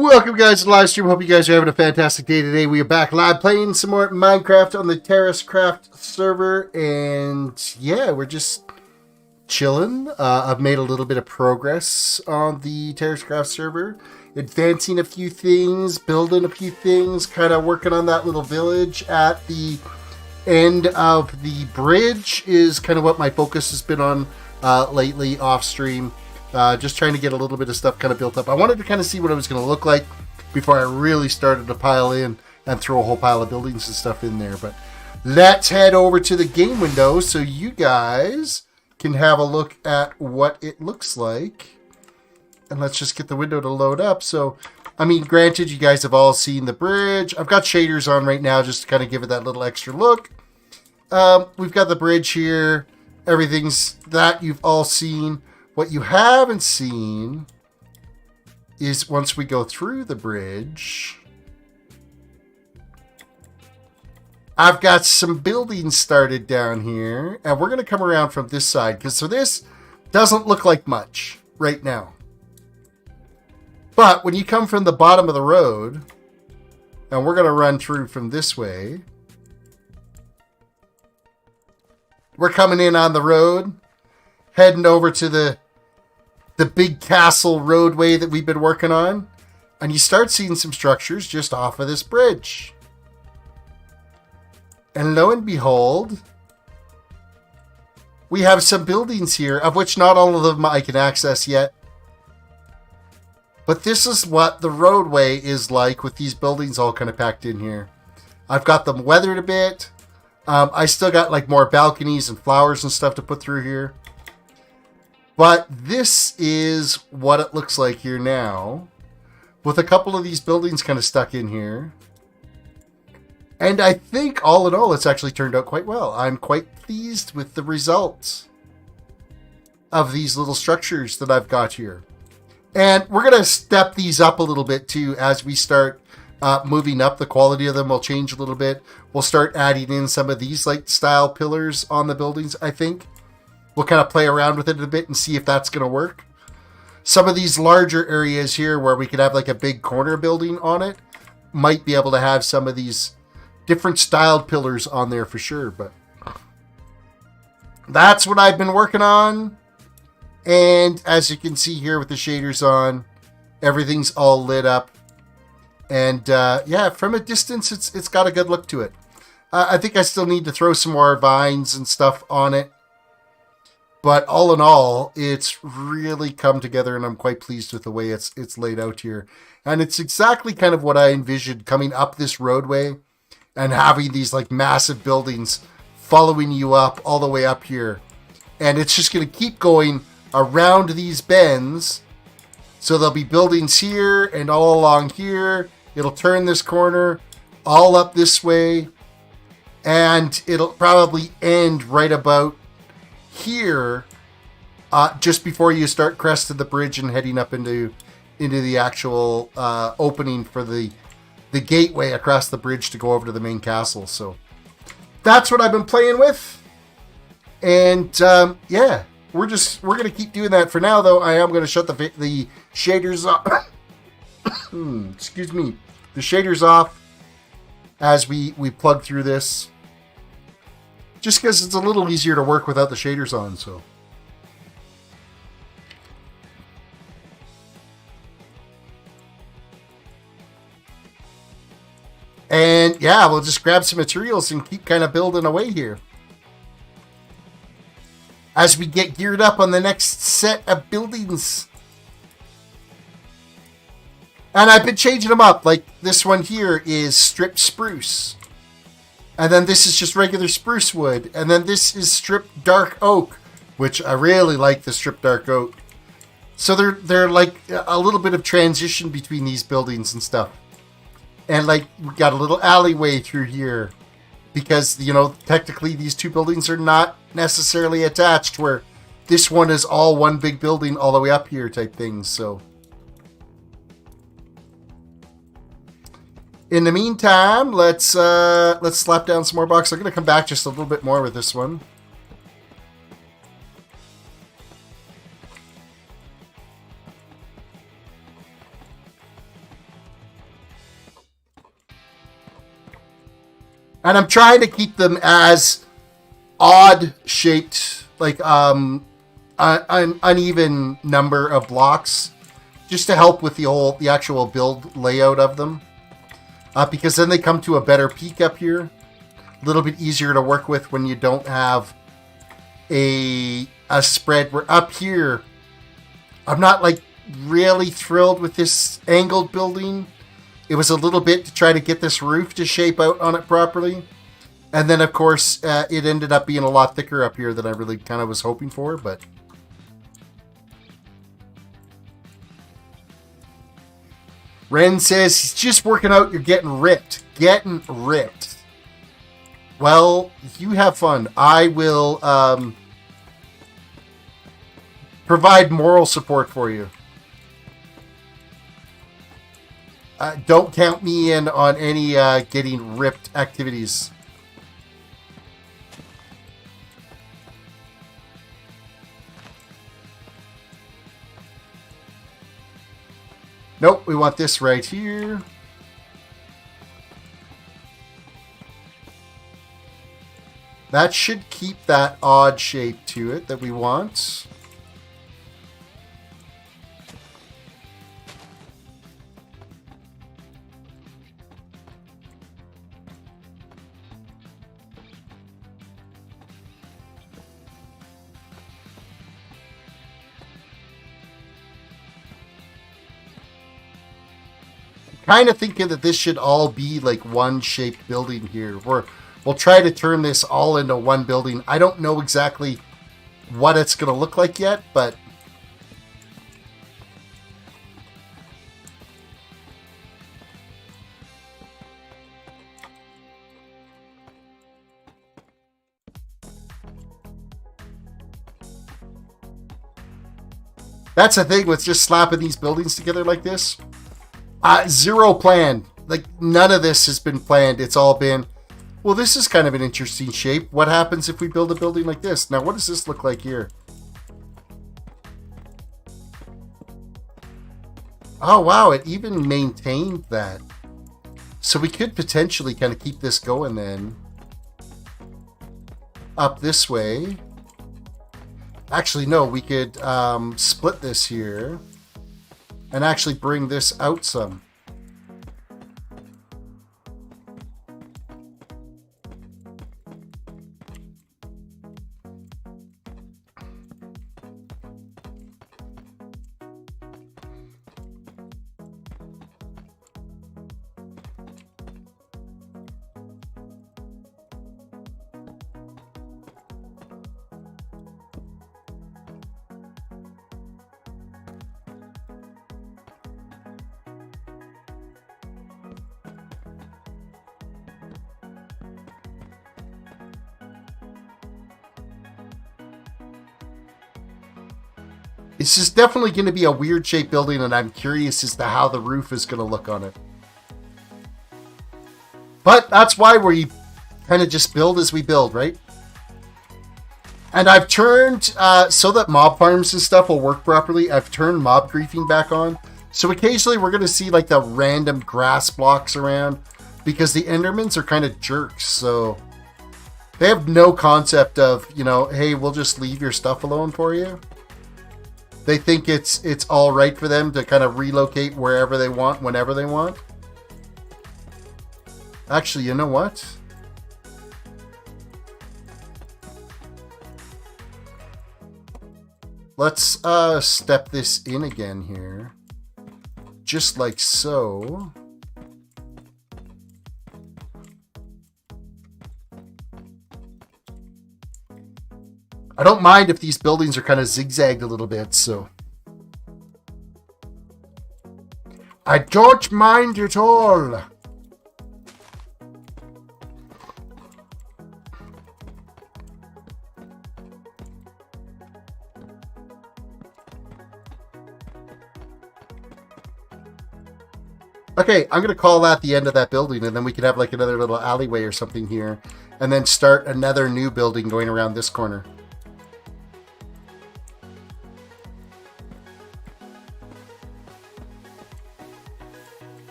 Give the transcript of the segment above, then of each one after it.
Welcome guys to the live stream. Hope you guys are having a fantastic day today. We are back live playing some more Minecraft on the TerrisCRAFT server. And yeah, we're just chilling. I've made a little bit of progress on the TerrisCRAFT server. Advancing a few things, building a few things, kind of working on that little village at the end of the bridge is kind of what my focus has been on lately off stream. Just trying to get a little bit of stuff kind of built up. I wanted to kind of see what it was going to look like before I really started to pile in and throw a whole pile of buildings and stuff in there. But let's head over to the game window so you guys can have a look at what it looks like. And let's just get the window to load up. So, I mean, granted, you guys have all seen the bridge. I've got shaders on right now just to kind of give it that little extra look. We've got the bridge here. Everything's that you've all seen. What you haven't seen is once we go through the bridge, I've got some buildings started down here, and we're going to come around from this side, because so this doesn't look like much right now. But when you come from the bottom of the road, and we're going to run through from this way, we're coming in on the road, heading over to the big castle roadway that we've been working on, and you start seeing some structures just off of this bridge. And lo and behold, we have some buildings here, of which not all of them I can access yet. But this is what the roadway is like with these buildings all kind of packed in here. I've got them weathered a bit. I still got like more balconies and flowers and stuff to put through here. But this is what it looks like here now, with a couple of these buildings kind of stuck in here. And I think all in all, it's actually turned out quite well. I'm quite pleased with the results of these little structures that I've got here. And we're going to step these up a little bit too as we start moving up. The quality of them will change a little bit. We'll start adding in some of these like style pillars on the buildings, I think. We'll kind of play around with it a bit and see if that's going to work. Some of these larger areas here where we could have like a big corner building on it might be able to have some of these different styled pillars on there for sure. But that's what I've been working on. And as you can see here with the shaders on, everything's all lit up. And yeah, from a distance, it's got a good look to it. I think I still need to throw some more vines and stuff on it. But all in all, it's really come together, and I'm quite pleased with the way it's laid out here. And it's exactly kind of what I envisioned coming up this roadway and having these like massive buildings following you up all the way up here. And it's just going to keep going around these bends. So there'll be buildings here and all along here. It'll turn this corner all up this way. And it'll probably end right about here, just before you start cresting the bridge and heading up into the actual opening for the gateway across the bridge to go over to the main castle. So that's what I've been playing with, and yeah, we're gonna keep doing that for now. Though I am gonna shut the shaders off. Excuse me, the shaders off as we plug through this. Just because it's a little easier to work without the shaders on, so. And yeah, we'll just grab some materials and keep kind of building away here. As we get geared up on the next set of buildings. And I've been changing them up. Like this one here is stripped spruce. And then this is just regular spruce wood. And then this is stripped dark oak, which I really like the stripped dark oak. So they're like a little bit of transition between these buildings and stuff. And like we got a little alleyway through here because, you know, technically these two buildings are not necessarily attached, where this one is all one big building all the way up here type things. So in the meantime, let's slap down some more blocks. I'm going to come back just a little bit more with this one. And I'm trying to keep them as odd shaped, like an uneven number of blocks, just to help with the actual build layout of them. Because then they come to a better peak up here. A little bit easier to work with when you don't have a spread. Where up here, I'm not like really thrilled with this angled building. It was a little bit to try to get this roof to shape out on it properly. And then, of course, it ended up being a lot thicker up here than I really kind of was hoping for, but... Ren says, he's just working out, you're getting ripped. Getting ripped. Well, you have fun. I will provide moral support for you. Don't count me in on any getting ripped activities. Nope, we want this right here. That should keep that odd shape to it that we want. Kind of thinking that this should all be like one shaped building here. We'll try to turn this all into one building. I don't know exactly what it's going to look like yet, but that's the thing with just slapping these buildings together like this. Zero plan. Like, none of this has been planned. It's all been, well, this is kind of an interesting shape. What happens if we build a building like this? Now, what does this look like here? Oh, wow. It even maintained that. So we could potentially kind of keep this going then. Up this way. Actually, no. We could split this here. And actually bring this out some. This is definitely going to be a weird shaped building, and I'm curious as to how the roof is going to look on it. But that's why we kind of just build as we build, right? And I've turned, so that mob farms and stuff will work properly, I've turned mob griefing back on. So occasionally we're going to see like the random grass blocks around, because the Endermans are kind of jerks, so they have no concept of, you know, hey, we'll just leave your stuff alone for you. They think it's all right for them to kind of relocate wherever they want, whenever they want. Actually, you know what? Let's step this in again here. Just like so. I don't mind if these buildings are kind of zigzagged a little bit, so. I don't mind at all. Okay, I'm going to call that the end of that building, and then we could have like another little alleyway or something here, and then start another new building going around this corner.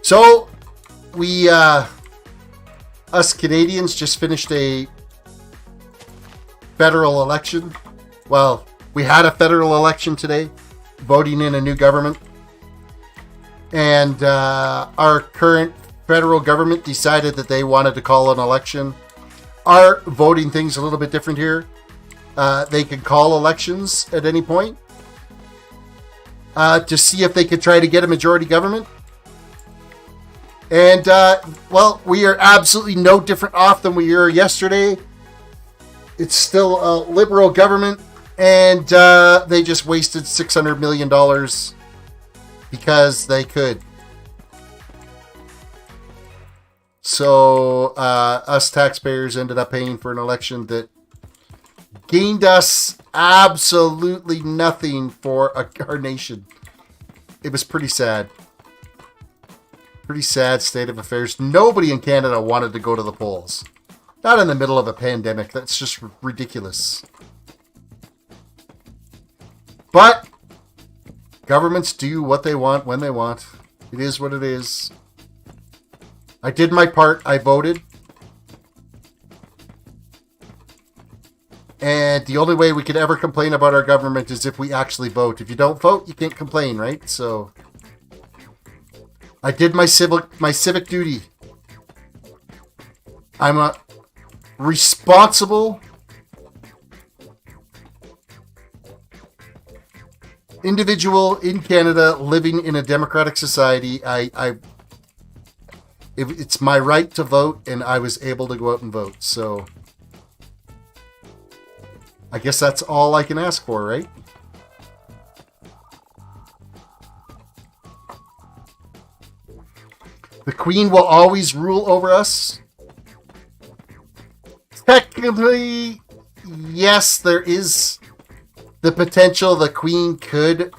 So, we, us Canadians just finished a federal election. Well, we had a federal election today, voting in a new government. And our current federal government decided that they wanted to call an election. Our voting thing's a little bit different here. They can call elections at any point to see if they could try to get a majority government. And, well, we are absolutely no different off than we were yesterday. It's still a liberal government, and they just wasted $600 million because they could. So, us taxpayers ended up paying for an election that gained us absolutely nothing for our nation. It was pretty sad. Pretty sad state of affairs. Nobody in Canada wanted to go to the polls. Not in the middle of a pandemic. That's just ridiculous. But governments do what they want when they want. It is what it is. I did my part. I voted. And the only way we could ever complain about our government is if we actually vote. If you don't vote, you can't complain, right? So I did my civic duty. I'm a responsible individual in Canada living in a democratic society. It's my right to vote, and I was able to go out and vote. So I guess that's all I can ask for, right? The Queen will always rule over us. Technically, yes, there is the potential the Queen could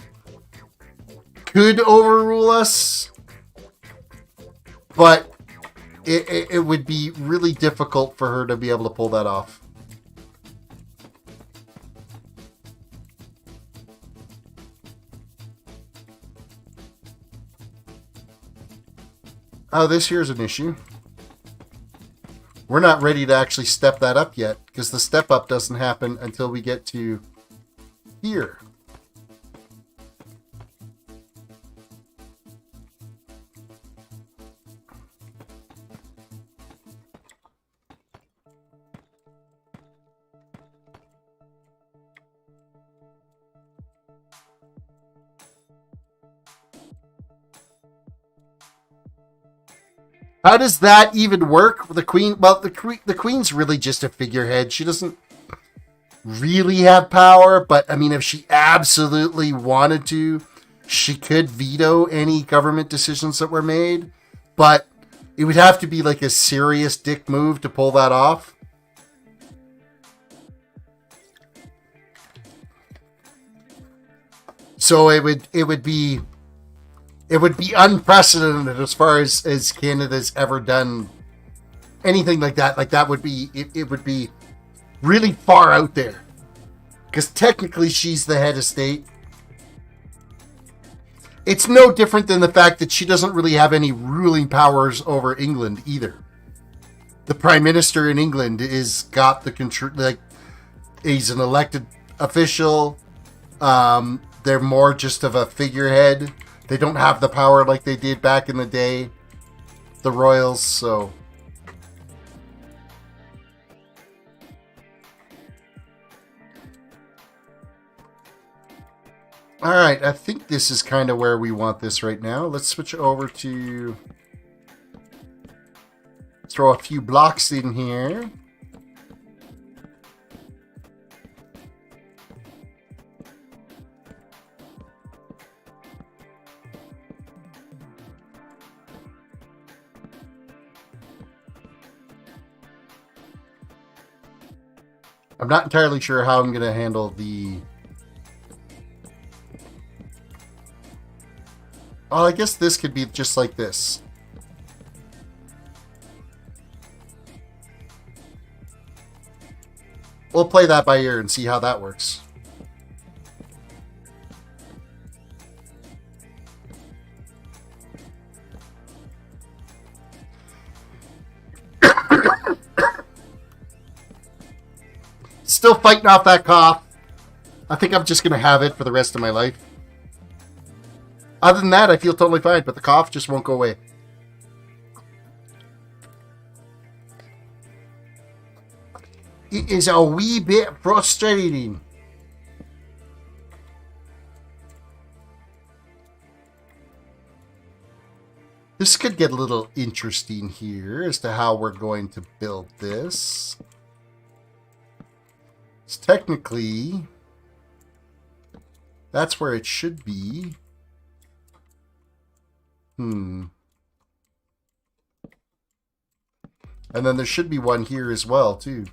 overrule us, but it would be really difficult for her to be able to pull that off. Oh, this here's an issue. We're not ready to actually step that up yet, because the step up doesn't happen until we get to here. How does that even work? The Queen, well, the Queen's really just a figurehead. She doesn't really have power, but I mean, if she absolutely wanted to, she could veto any government decisions that were made, but it would have to be like a serious dick move to pull that off. So it would be unprecedented as far as Canada's ever done anything like that. Like that would be, it would be really far out there. Because technically she's the head of state. It's no different than the fact that she doesn't really have any ruling powers over England either. The Prime Minister in England is got the control, like he's an elected official. They're more just of a figurehead. They don't have the power like they did back in the day, the royals, so. All right, I think this is kind of where we want this right now. Let's switch over to, throw a few blocks in here. I'm not entirely sure how I'm going to handle the... Well, I guess this could be just like this. We'll play that by ear and see how that works. Still fighting off that cough. I think I'm just going to have it for the rest of my life. Other than that, I feel totally fine, but the cough just won't go away. It is a wee bit frustrating. This could get a little interesting here as to how we're going to build this. It's technically, that's where it should be. And then there should be one here as well, too.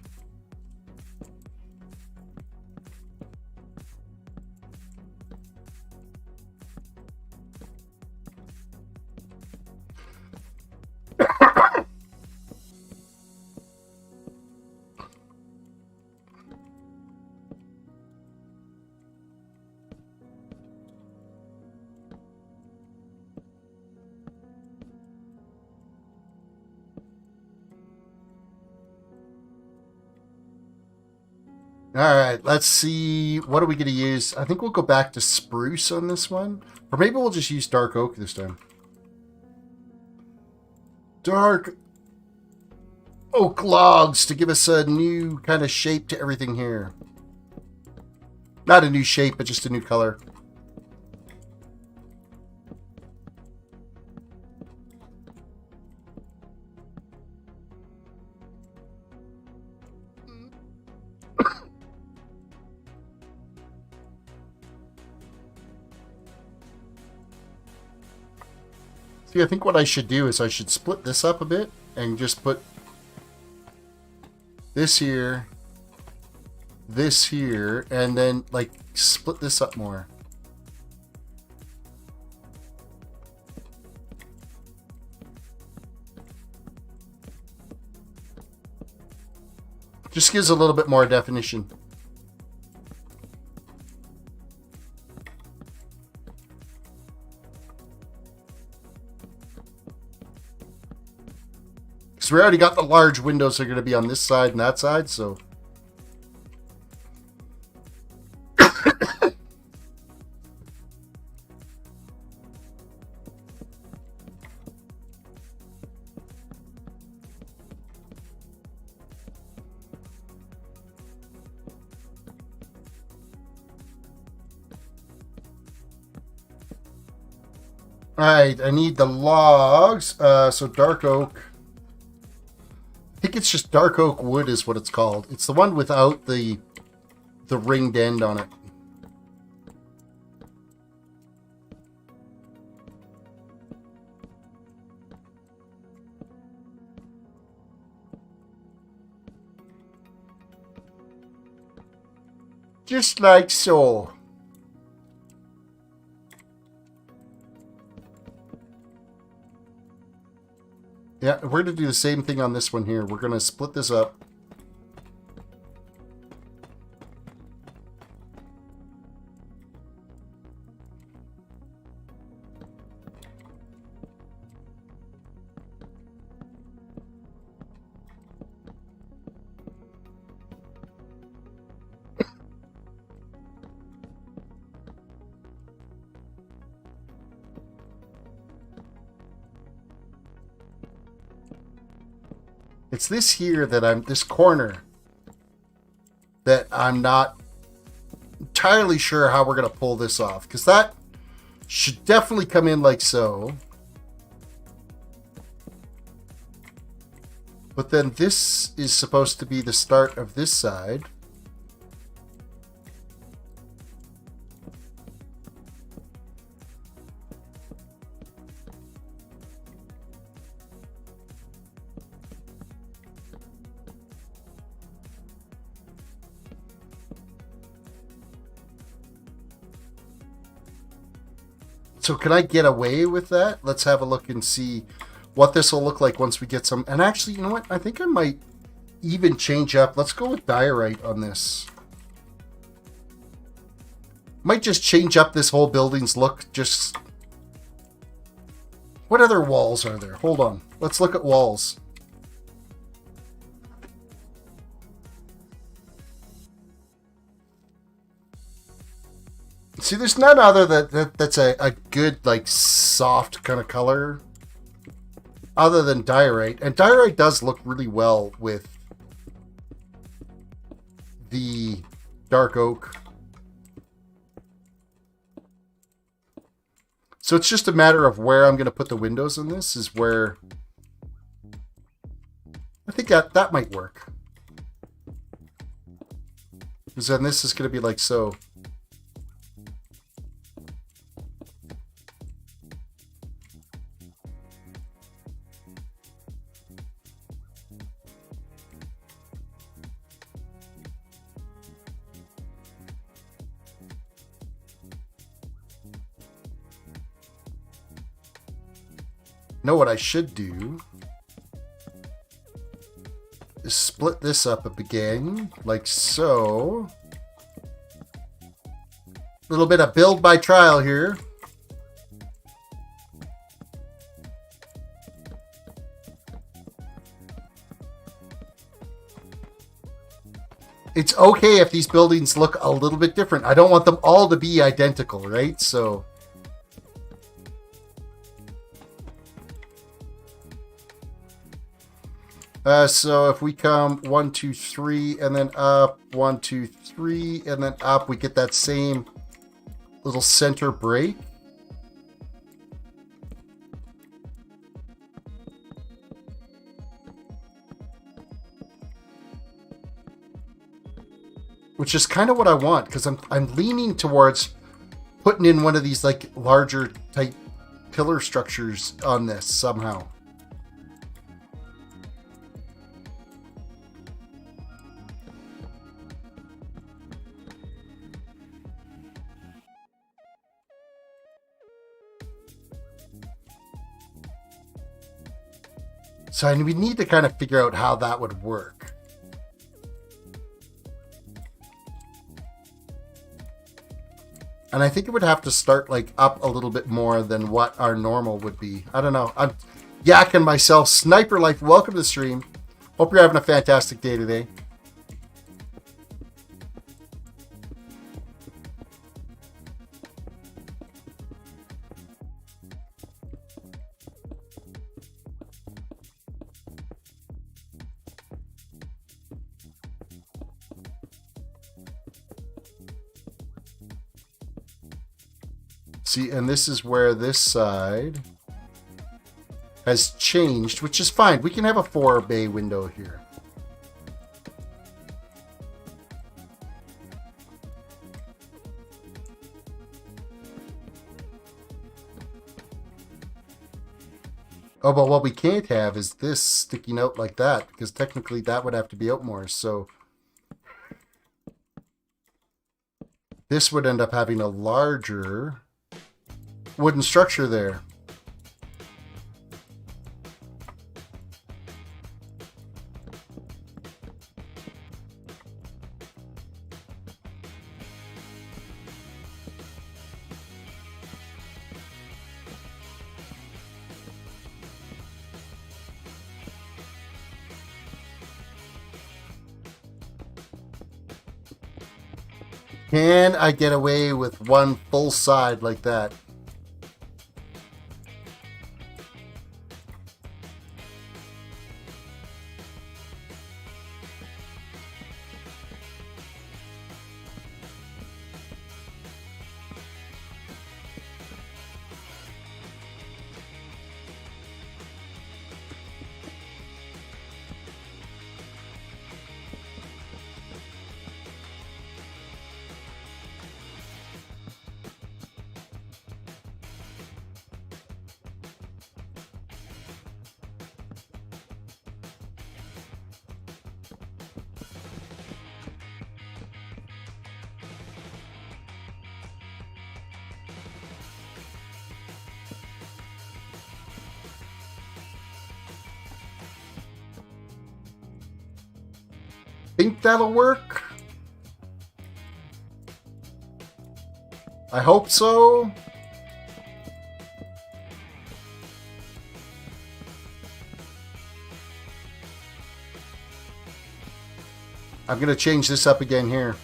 Alright, let's see. What are we going to use? I think we'll go back to spruce on this one. Or maybe we'll just use dark oak this time. Dark oak logs to give us a new kind of shape to everything here. Not a new shape, but just a new color. See, I think what I should do is I should split this up a bit and just put this here, and then, like, split this up more. Just gives a little bit more definition. We already got the large windows that are going to be on this side and that side, so. Alright, I need the logs, so dark oak. I think it's just dark oak wood is what it's called. It's the one without the ringed end on it. Just like so. Yeah, we're going to do the same thing on this one here. We're going to split this up. It's this here that this corner that I'm not entirely sure how we're going to pull this off. Because that should definitely come in like so. But then this is supposed to be the start of this side. So can I get away with that? Let's have a look and see what this will look like once we get some. And actually, you know what? I think I might even change up. Let's go with diorite on this. Might just change up this whole building's look. Just what other walls are there? Hold on. Let's look at walls. See, there's none other that's a good, like, soft kind of color other than diorite. And diorite does look really well with the dark oak. So it's just a matter of where I'm going to put the windows in this is where I think that might work. Because then this is going to be like so. Know what I should do is split this up again, like so. A little bit of build by trial here. It's okay if these buildings look a little bit different. I don't want them all to be identical, right? So so if we come 1, 2, 3, and then up, 1, 2, 3, and then up, we get that same little center break. Which is kind of what I want, because I'm leaning towards putting in one of these like larger type pillar structures on this somehow. So we need to kind of figure out how that would work. And I think it would have to start like up a little bit more than what our normal would be. I don't know. I'm yakking myself. Sniper Life, welcome to the stream. Hope you're having a fantastic day today. See, and this is where this side has changed, which is fine. We can have a 4 bay window here. Oh, but what we can't have is this sticking out like that, because technically that would have to be out more. So this would end up having a larger wooden structure there. Can I get away with one full side like that? Think that'll work? I hope so. I'm going to change this up again here.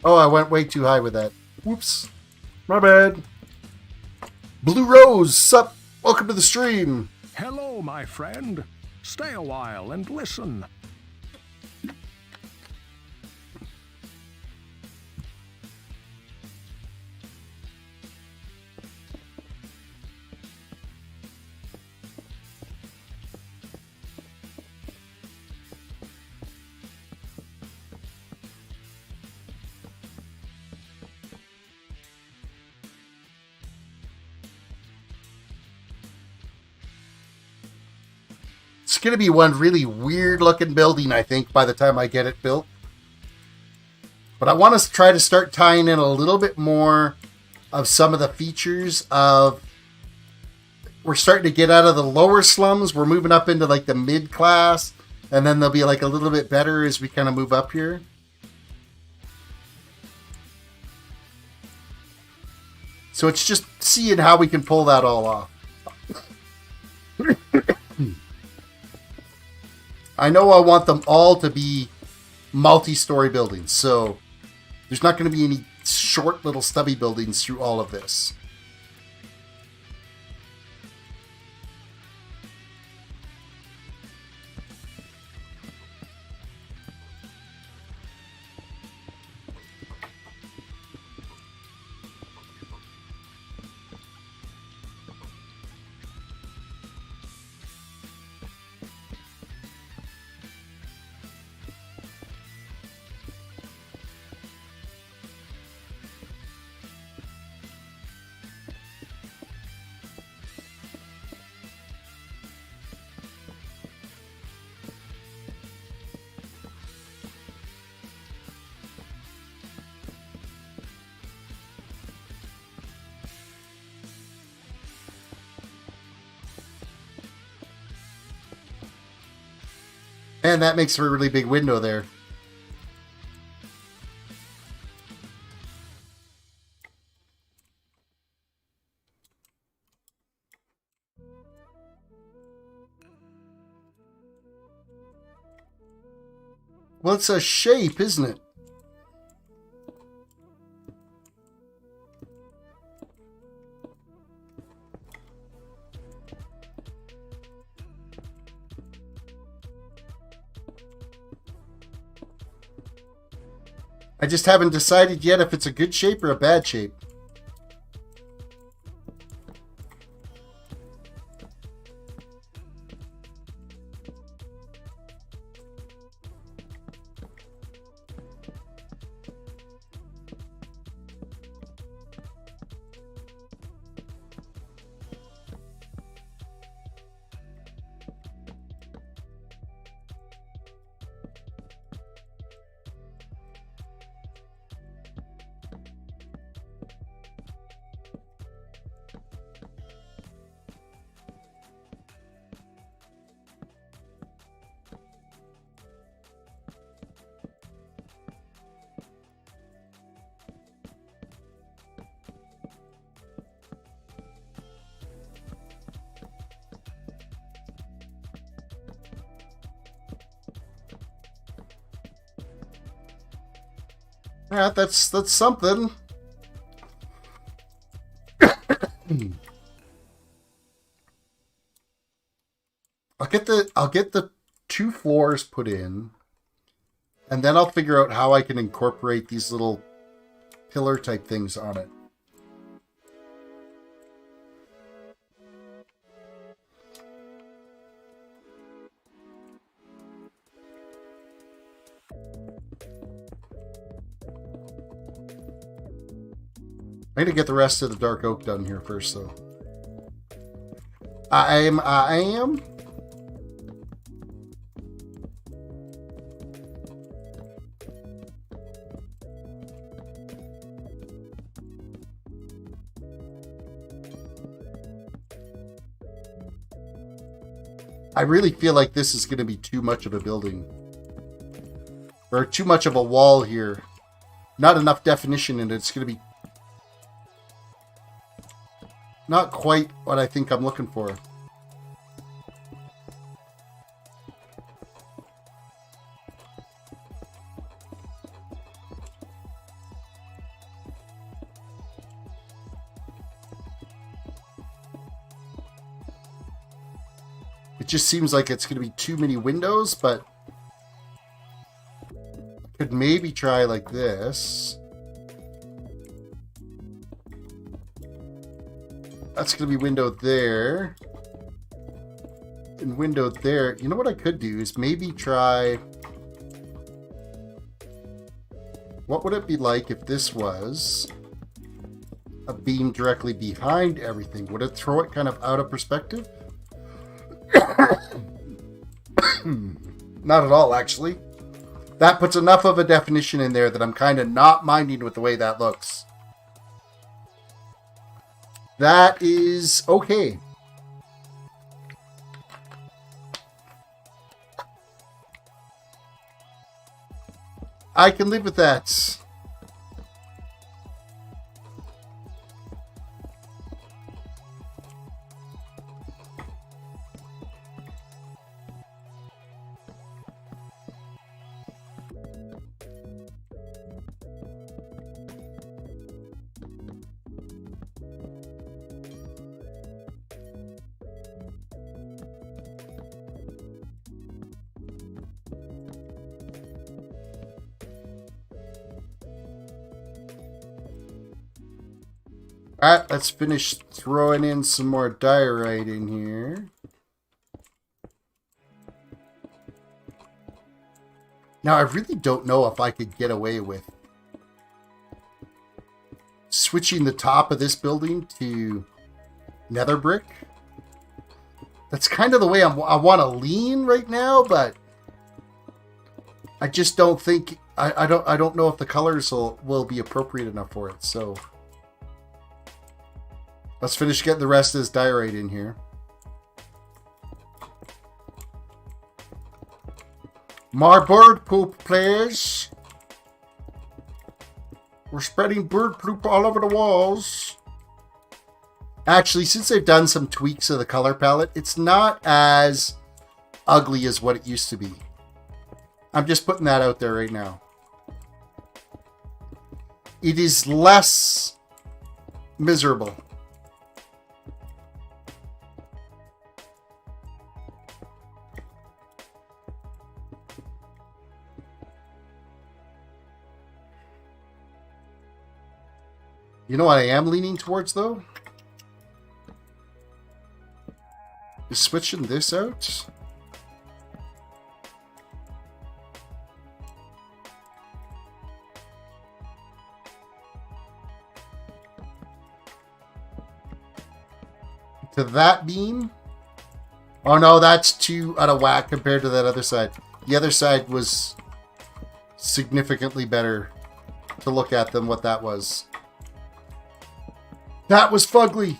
Oh, I went way too high with that. Whoops. My bad. Blue Rose, sup? Welcome to the stream. Hello, my friend. Stay a while and listen. It's going to be one really weird looking building, I think, by the time I get it built. But I want to try to start tying in a little bit more of some of the features of... We're starting to get out of the lower slums. We're moving up into like the mid class. And then they'll be like a little bit better as we kind of move up here. So it's just seeing how we can pull that all off. I know I want them all to be multi-story buildings, so there's not going to be any short little stubby buildings through all of this. And that makes for a really big window there. Well, it's a shape, isn't it? I just haven't decided yet if it's a good shape or a bad shape. Yeah, that's something. I'll get the 2 floors put in, and then I'll figure out how I can incorporate these little pillar type things on it. I need to get the rest of the dark oak done here first, though. I am. I really feel like this is going to be too much of a building. Or too much of a wall here. Not enough definition in it. It's going to be not quite what I think I'm looking for. It just seems like it's going to be too many windows, but could maybe try like this. That's going to be window there. And window there. You know what I could do is maybe try... What would it be like if this was a beam directly behind everything? Would it throw it kind of out of perspective? Not at all, actually. That puts enough of a definition in there that I'm kind of not minding with the way that looks. That is okay. I can live with that. Alright, let's finish throwing in some more diorite in here. Now, I really don't know if I could get away with switching the top of this building to nether brick. That's kind of the way I want to lean right now, but I just don't think I don't know if the colors will be appropriate enough for it. So let's finish getting the rest of this diorite in here. More bird poop, please. We're spreading bird poop all over the walls. Actually, since they've done some tweaks of the color palette, it's not as ugly as what it used to be. I'm just putting that out there right now. It is less miserable. You know what I am leaning towards, though? Is switching this out. To that beam. Oh no, that's too out of whack compared to that other side. The other side was significantly better to look at than what that was. That was fugly.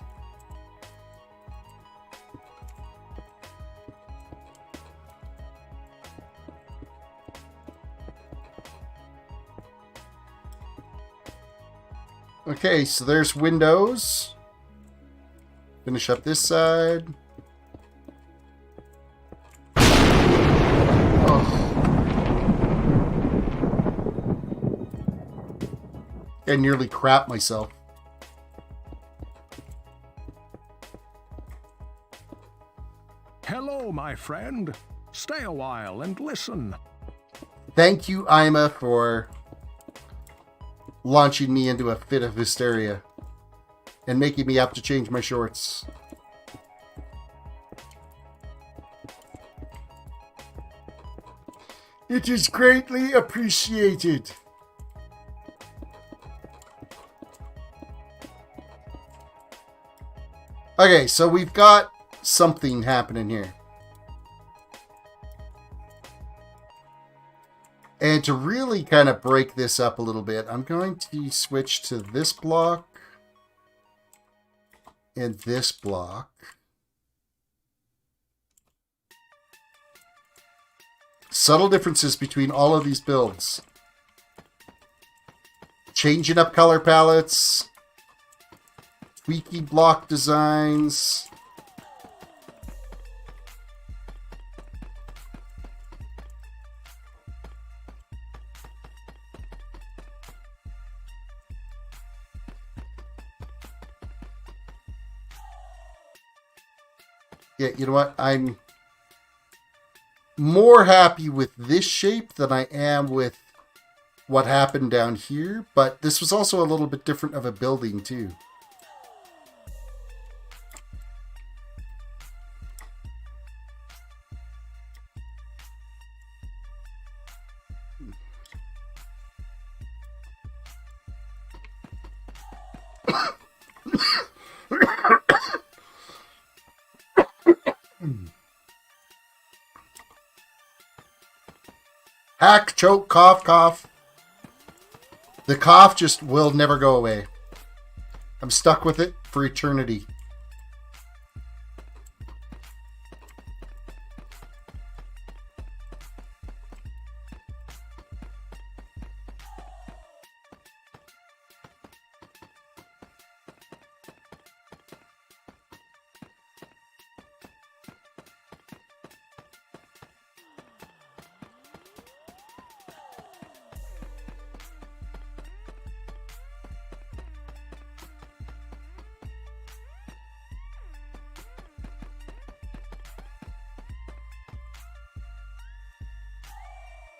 Okay, so there's windows. Finish up this side. I nearly crapped myself. Hello, my friend. Stay a while and listen. Thank you, Ima, for launching me into a fit of hysteria and making me have to change my shorts. It is greatly appreciated. Okay, so we've got something happening here. And to really kind of break this up a little bit, I'm going to switch to this block and this block. Subtle differences between all of these builds. Changing up color palettes. Tweaky block designs. Yeah, you know what? I'm more happy with this shape than I am with what happened down here, but this was also a little bit different of a building too. Hack, choke, cough, cough. The cough just will never go away. I'm stuck with it for eternity.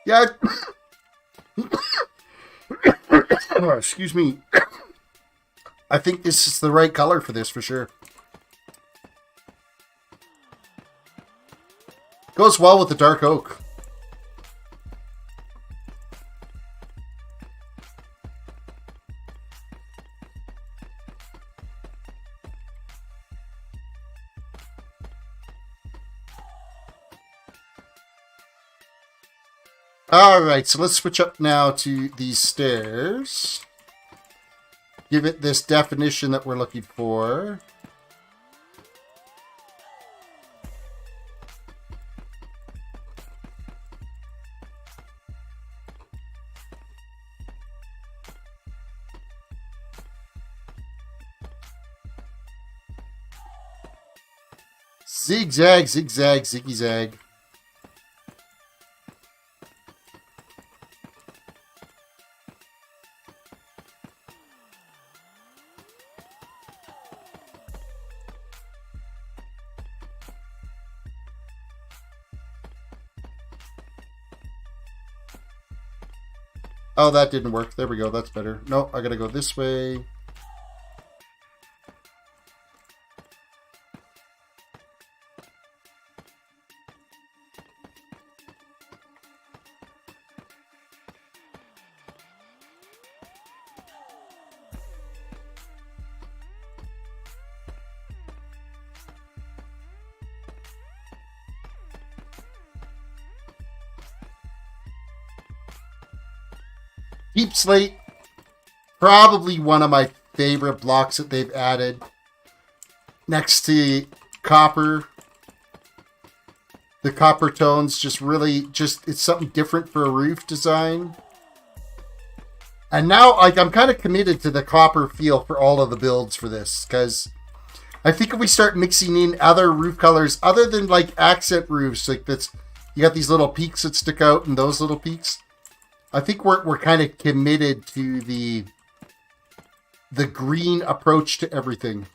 Yeah. Oh, excuse me. I think this is the right color for this for sure. Goes well with the dark oak. Alright, so let's switch up now to these stairs. Give it this definition that we're looking for. Zigzag, zigzag, ziggy zag. Oh, that didn't work. There we go. That's better. No, I gotta go this way. Deep slate, probably one of my favorite blocks that they've added. Next to copper. The copper tones just really, it's something different for a roof design. And now, like, I'm kind of committed to the copper feel for all of the builds for this, because I think if we start mixing in other roof colors, other than, like, accent roofs, like that's, you got these little peaks that stick out and those little peaks. I think we're kind of committed to the green approach to everything.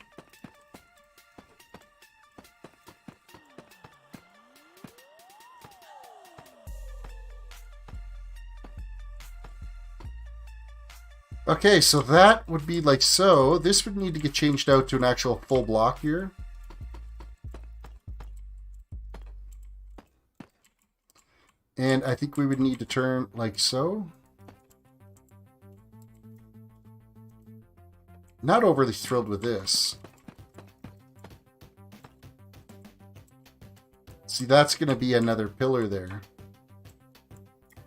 Okay, so that would be like so. This would need to get changed out to an actual full block here. And I think we would need to turn like so. Not overly thrilled with this. See, that's going to be another pillar there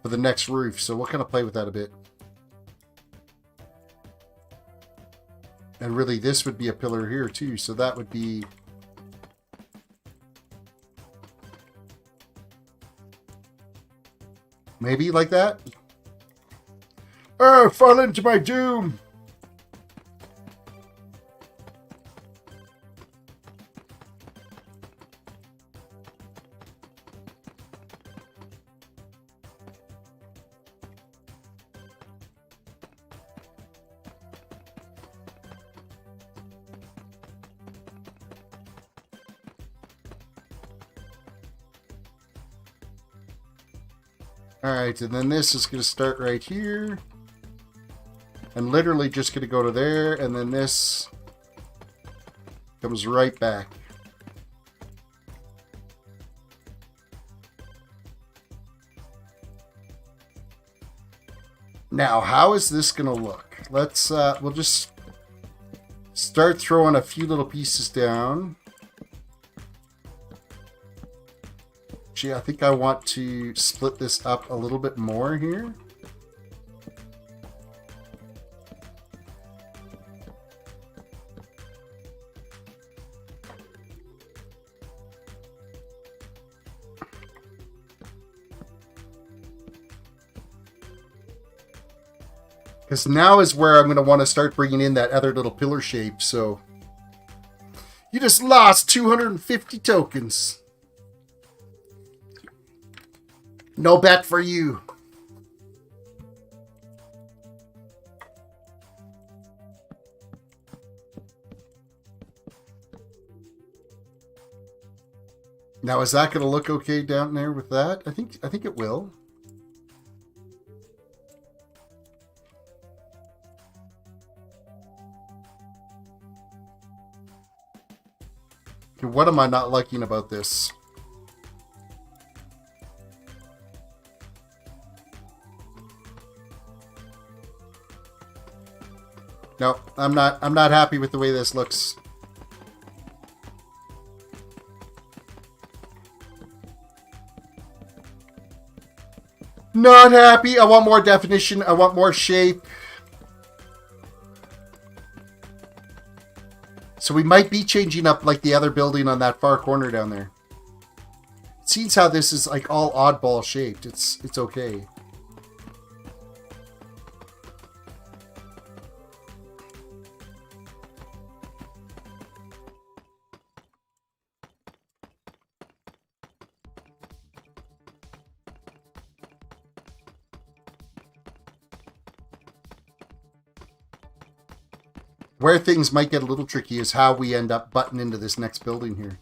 for the next roof. So we'll kind of play with that a bit. And really, this would be a pillar here too. So that would be... maybe like that? Oh, fall into my doom! All right, and then this is going to start right here. And literally just going to go to there, and then this comes right back. Now, how is this going to look? Let's, we'll just start throwing a few little pieces down. Gee, I think I want to split this up a little bit more here. Because now is where I'm going to want to start bringing in that other little pillar shape, so... You just lost 250 tokens. No bet for you. Now, is that going to look okay down there with that? I think it will. Okay, what am I not liking about this? No, I'm not happy with the way this looks. Not happy. I want more definition. I want more shape. So we might be changing up like the other building on that far corner down there. It seems how this is like all oddball shaped. It's okay. Where things might get a little tricky is how we end up butting into this next building here.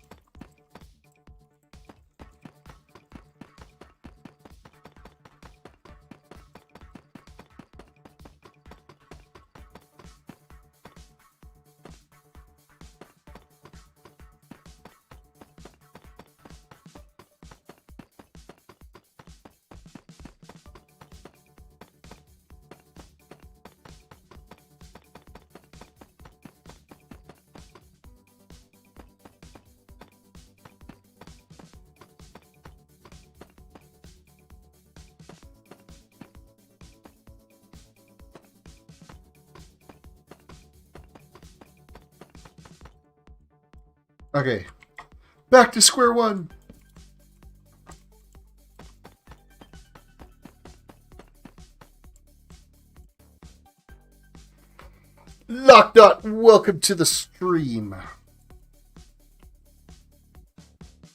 Okay, back to square one. Lockdot, welcome to the stream.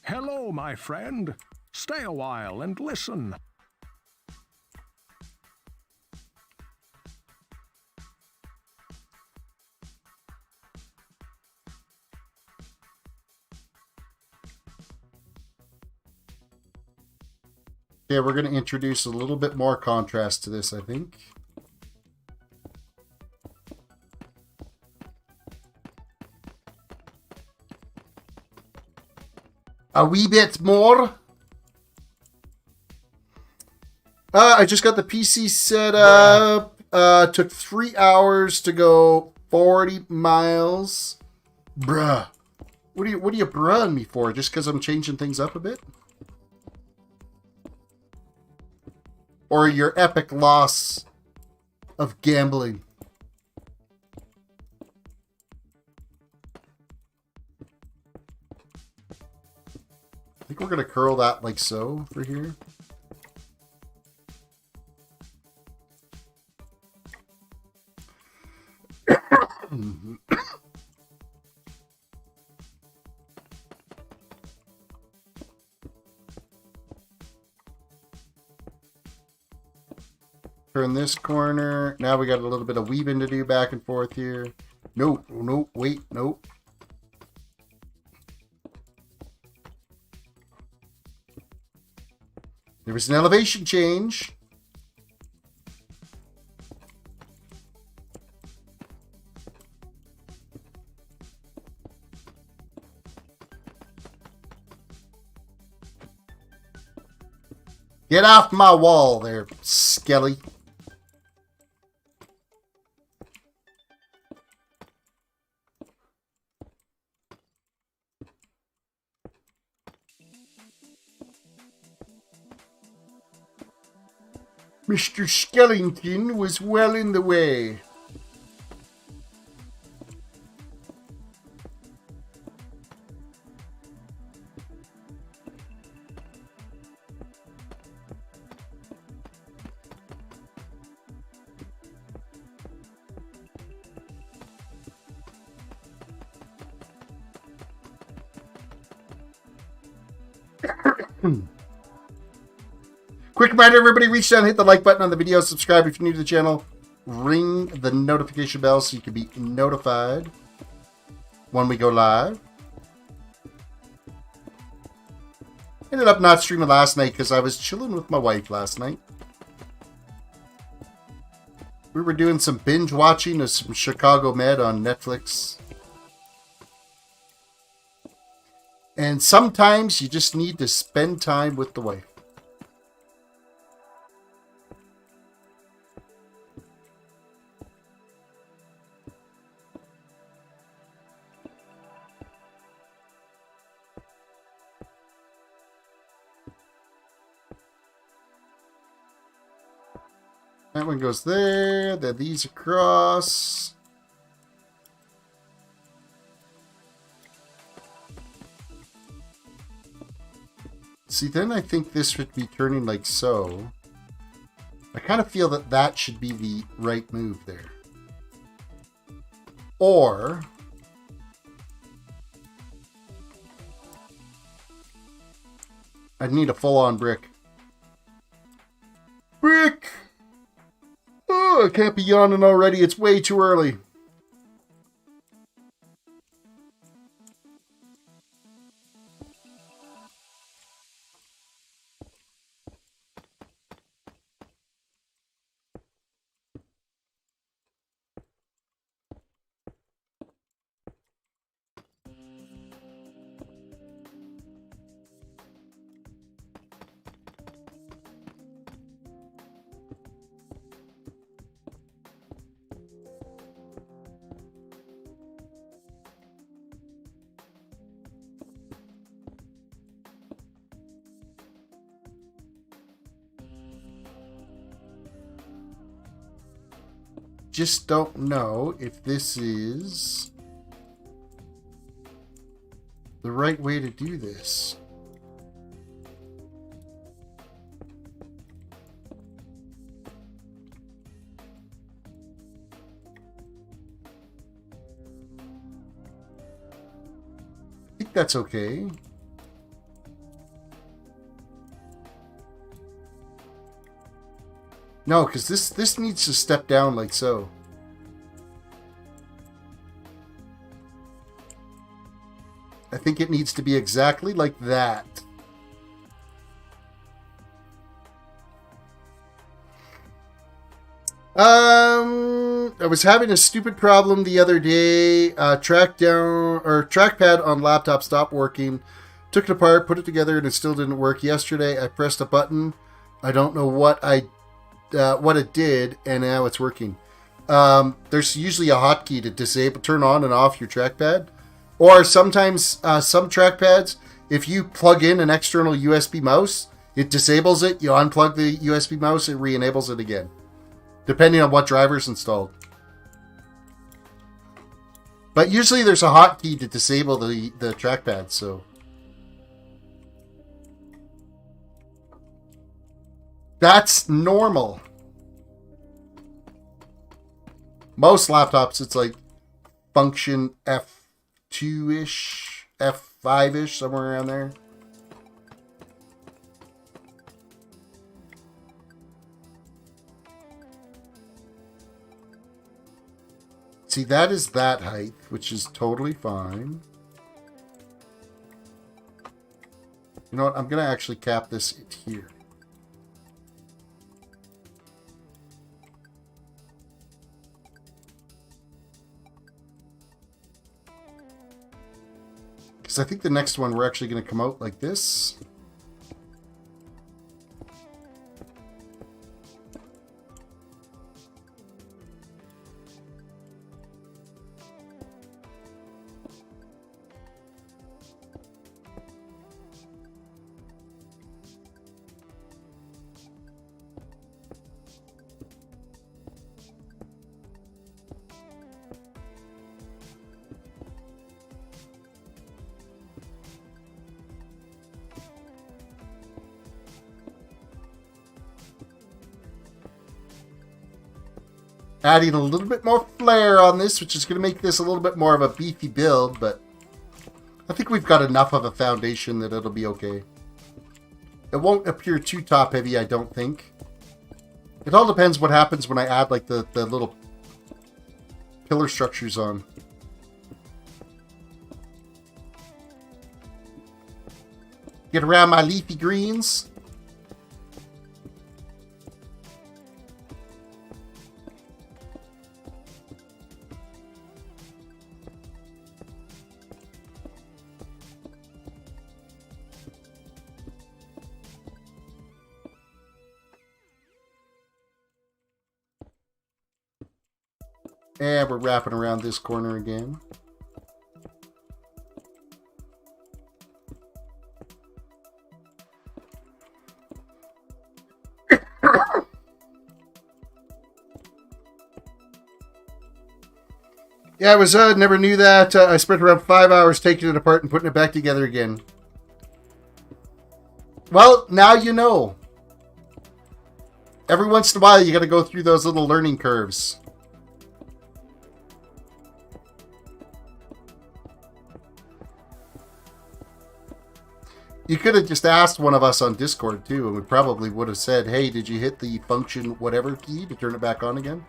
Hello, my friend. Stay a while and listen. Okay, we're going to introduce a little bit more contrast to this, I think. A wee bit more. I just got the PC set up. Took 3 hours to go 40 miles. Bruh. What are you bruhing me for? Just because I'm changing things up a bit? Or your epic loss of gambling? I think we're going to curl that like so for here. Turn this corner. Now we got a little bit of weaving to do back and forth here. No, no, wait, no. There was an elevation change. Get off my wall there, Skelly. Mr. Skellington was well in the way. Quick reminder, everybody, reach down, hit the like button on the video, subscribe if you're new to the channel, ring the notification bell so you can be notified when we go live. Ended up not streaming last night because I was chilling with my wife last night. We were doing some binge watching of some Chicago Med on Netflix. And sometimes you just need to spend time with the wife. That one goes there, then these across. See, then I think this should be turning like so. I kind of feel that that should be the right move there. Or I'd need a full-on brick. Brick! Oh, I can't be yawning already. It's way too early. Just don't know if this is the right way to do this. I think that's okay. No, because this needs to step down like so. I think it needs to be exactly like that. I was having a stupid problem the other day. Trackpad on laptop stopped working. Took it apart, put it together, and it still didn't work. Yesterday, I pressed a button. I don't know what it did, and now it's working. There's usually a hotkey to disable, turn on and off your trackpad. Or sometimes some trackpads, if you plug in an external USB mouse, it disables it. You unplug the USB mouse, it re-enables it again, depending on what driver's installed. But usually there's a hotkey to disable the trackpad, so. That's normal. Most laptops, it's like function F2-ish, F5-ish, somewhere around there. See, that is that height, which is totally fine. You know what? I'm going to actually cap this here. Because I think the next one we're actually going to come out like this. Adding a little bit more flair on this, which is going to make this a little bit more of a beefy build, but I think we've got enough of a foundation that it'll be okay. It won't appear too top-heavy, I don't think. It all depends what happens when I add like the little pillar structures on. Get around my leafy greens. And we're wrapping around this corner again. Yeah, I was never knew that. I spent around 5 hours taking it apart and putting it back together again. Well, now you know. Every once in a while, you got to go through those little learning curves. You could have just asked one of us on Discord, too, and we probably would have said, hey, did you hit the function whatever key to turn it back on again?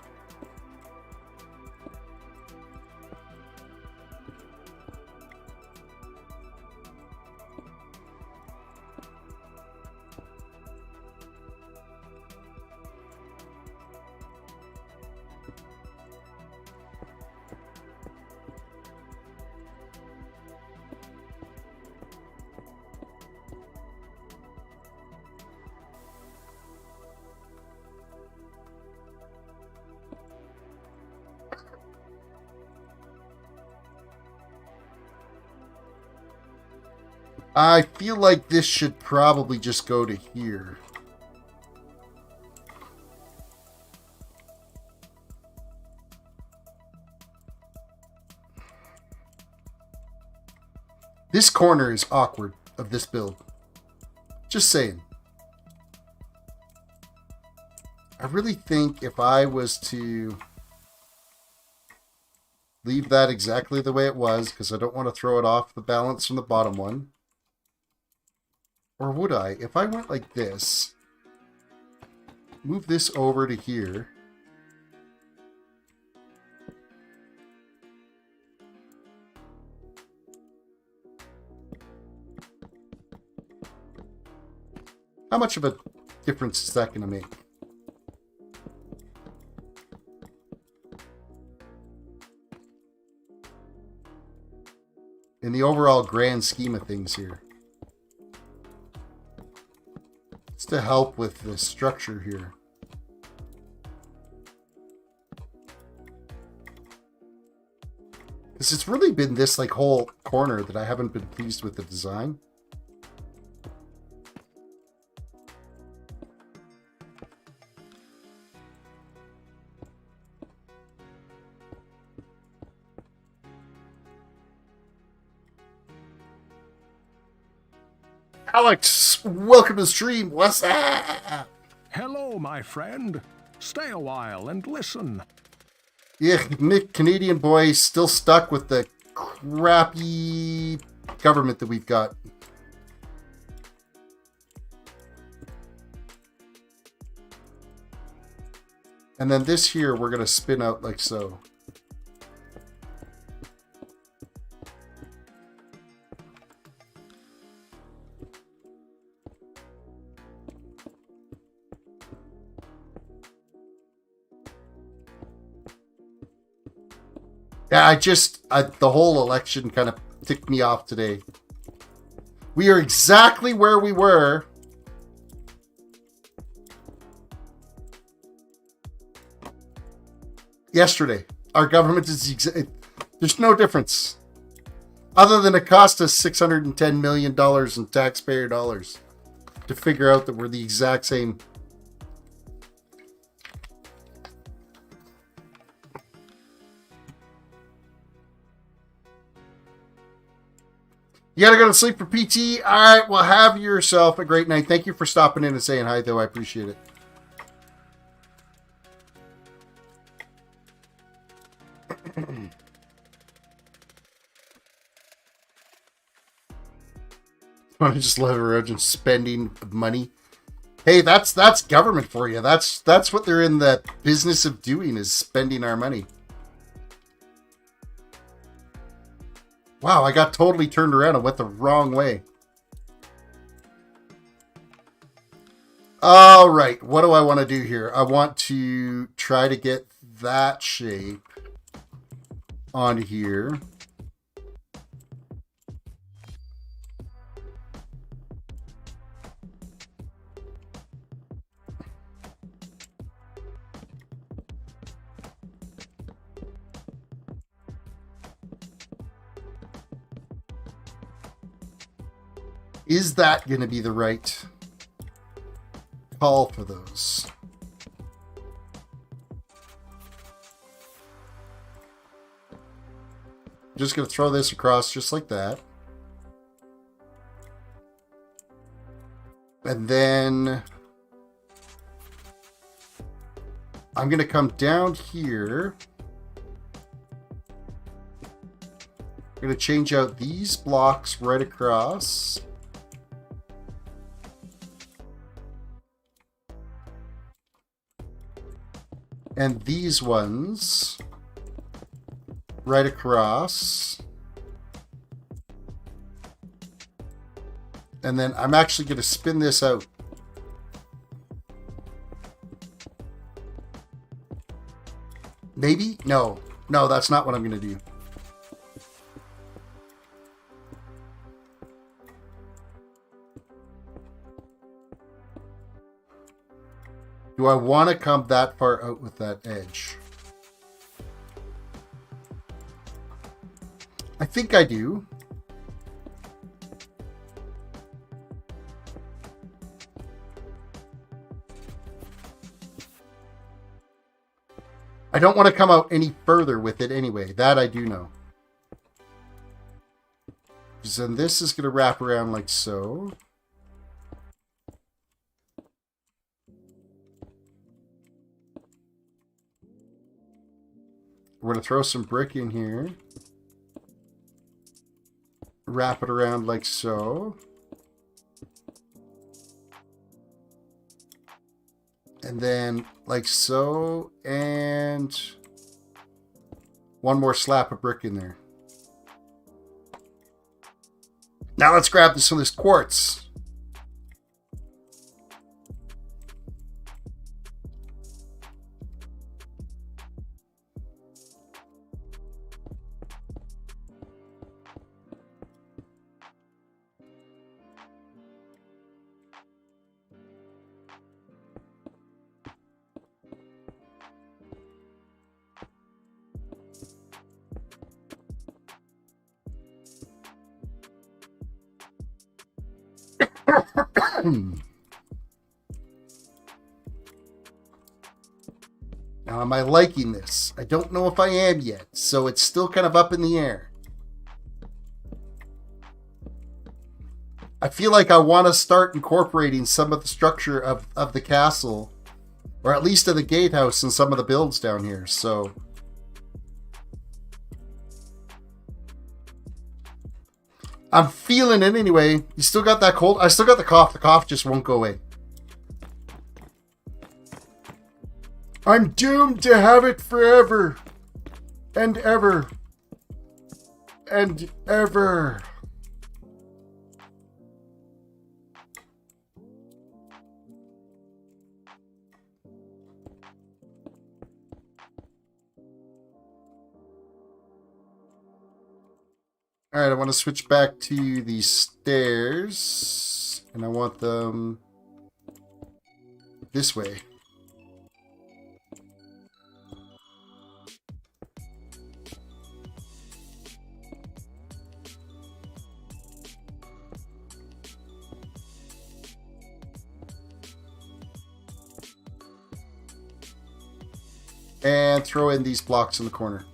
I feel like this should probably just go to here. This corner is awkward of this build. Just saying. I really think if I was to leave that exactly the way it was, because I don't want to throw it off the balance from the bottom one. Or would I? If I went like this, move this over to here. How much of a difference is that going to make? In the overall grand scheme of things here. It's to help with the structure here. Because it's really been this like whole corner that I haven't been pleased with the design. Alex, welcome to the stream. What's up? Hello, my friend. Stay a while and listen. Yeah, Nick, Canadian boy, still stuck with the crappy government that we've got. And then this here, we're going to spin out like so. Yeah, the whole election kind of ticked me off today. We are exactly where we were yesterday. Our government is there's no difference. Other than it cost us $610 million in taxpayer dollars to figure out that we're the exact same. You gotta go to sleep for PT? All right, well, have yourself a great night. Thank you for stopping in and saying hi, though. I appreciate it. I just love around spending money. Hey, that's government for you. That's what they're in the business of doing, is spending our money. Wow, I got totally turned around and went the wrong way. All right, what do I want to do here? I want to try to get that shape on here. Is that going to be the right call for those? I'm just going to throw this across just like that. And then I'm going to come down here. I'm going to change out these blocks right across. And these ones right across. And then I'm actually going to spin this out. Maybe? No. No, that's not what I'm going to do. Do I want to come that far out with that edge? I think I do. I don't want to come out any further with it anyway. That I do know. Because then this is going to wrap around like so. We're going to throw some brick in here. Wrap it around like so. And then like so. And one more slap of brick in there. Now let's grab some of this quartz. Now, am I liking this? I don't know if I am yet, so it's still kind of up in the air. I feel like I want to start incorporating some of the structure of the castle, or at least of the gatehouse in some of the builds down here, so... I'm feeling it anyway. You still got that cold? I still got the cough. The cough just won't go away. I'm doomed to have it forever. And ever. And ever. All right, I want to switch back to the stairs, and I want them this way. And throw in these blocks in the corner.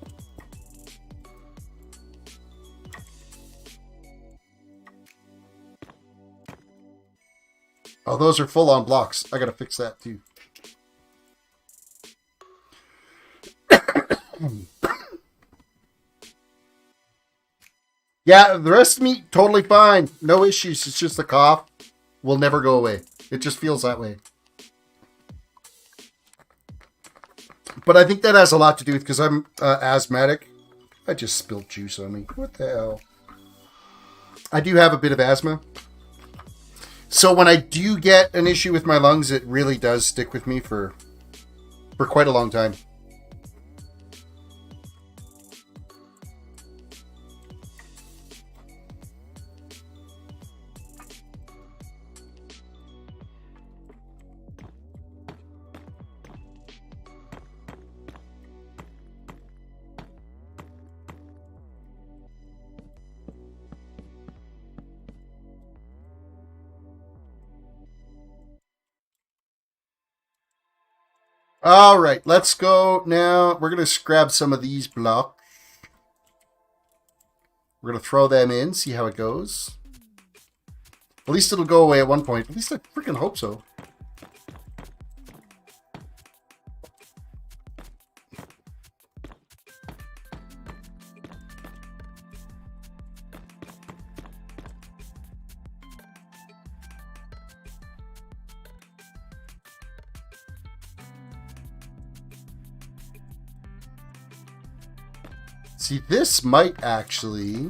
Oh, those are full-on blocks. I gotta fix that too. Yeah, the rest of me, totally fine. No issues. It's just the cough will never go away. It just feels that way. But I think that has a lot to do with because I'm asthmatic. I just spilled juice on me. What the hell? I do have a bit of asthma. So when I do get an issue with my lungs, it really does stick with me for quite a long time. All right, let's go now. We're going to grab some of these blocks. We're going to throw them in, see how it goes. At least it'll go away at one point. At least I freaking hope so. See, this might actually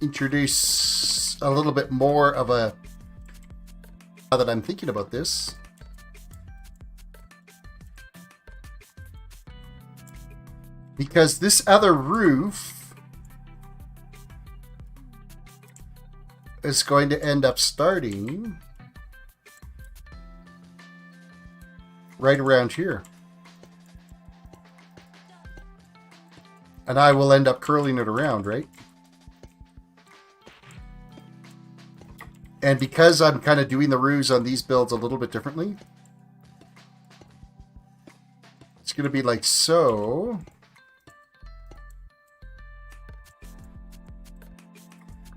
introduce a little bit more of a... Now that I'm thinking about this. Because this other roof is going to end up starting right around here. And I will end up curling it around, right? And because I'm kind of doing the roofs on these builds a little bit differently, it's going to be like so.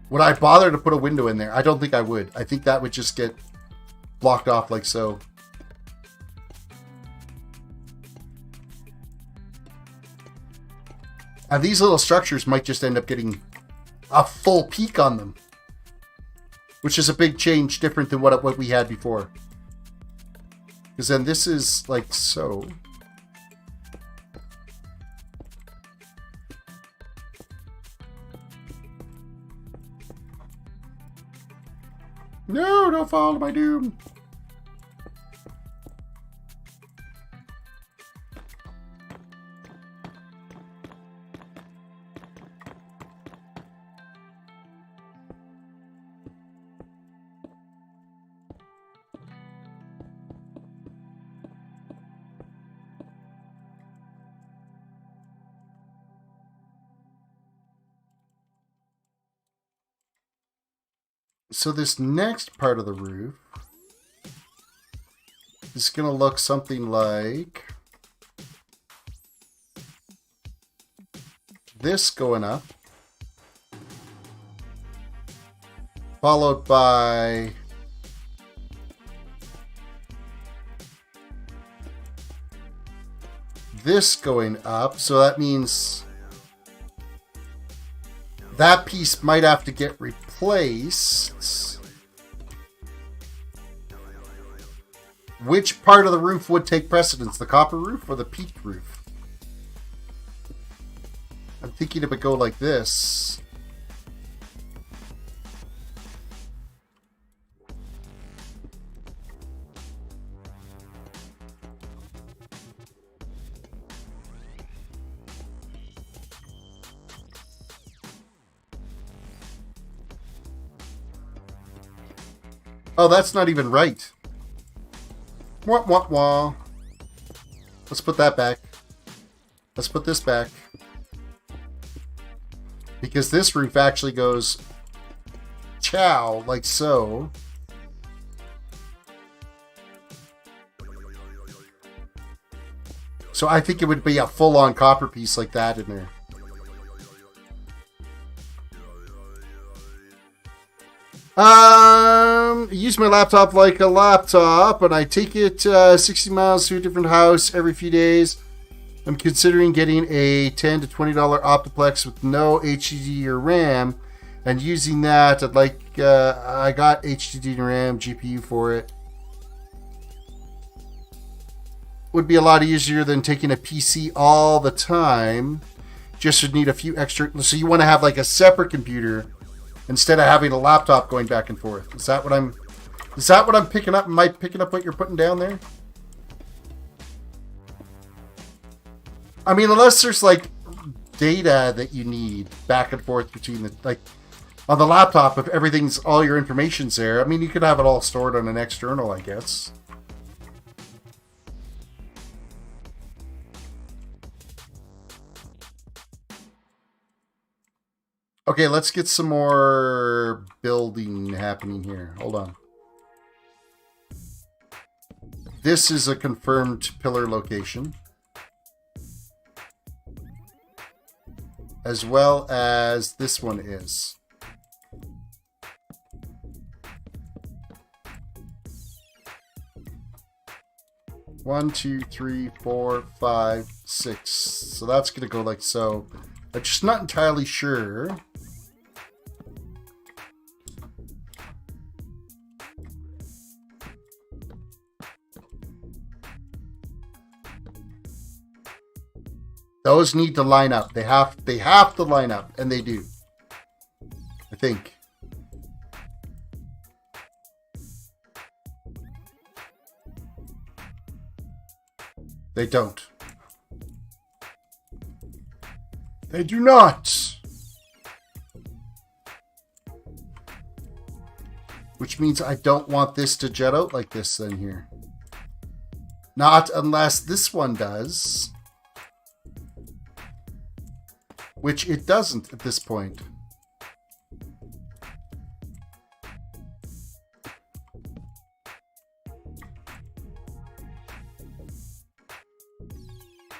Would I bother to put a window in there? I don't think I would. I think that would just get blocked off like so. And these little structures might just end up getting a full peak on them. Which is a big change, different than what we had before. Because then this is like so. No, don't fall to my doom. So this next part of the roof is going to look something like this going up, followed by this going up. So that means that piece might have to get replaced. Which part of the roof would take precedence? The copper roof or the peaked roof? I'm thinking it would go like this. Oh, that's not even right. Wah, wah, wah. Let's put that back. Let's put this back. Because this roof actually goes chow, like so. So I think it would be a full-on copper piece like that in there. Use my laptop like a laptop, and I take it 60 miles to a different house every few days. I'm considering getting a $10 to $20 Optiplex with no HDD or RAM, and using that, I got HDD and RAM, GPU for it. Would be a lot easier than taking a PC all the time. Just would need a few extra. So you want to have like a separate computer instead of having a laptop going back and forth. Is that what I'm picking up? Am I picking up what you're putting down there? I mean, unless there's like data that you need back and forth between the, like on the laptop, if everything's, all your information's there. I mean, you could have it all stored on an external, I guess. Okay, let's get some more building happening here. Hold on. This is a confirmed pillar location. As well as this one is. One, two, three, four, five, six. So that's going to go like so. I'm just not entirely sure. Those need to line up. They have to line up, and they do. I think. They don't. They do not. Which means I don't want this to jet out like this then here. Not unless this one does. Which it doesn't at this point.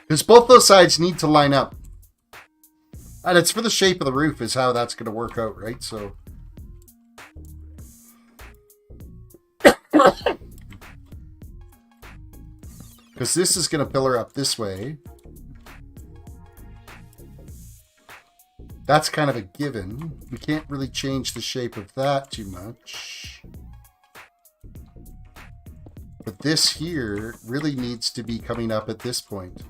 Because both those sides need to line up. And it's for the shape of the roof is how that's going to work out, right? So... because this is going to pillar up this way. That's kind of a given. We can't really change the shape of that too much. But this here really needs to be coming up at this point.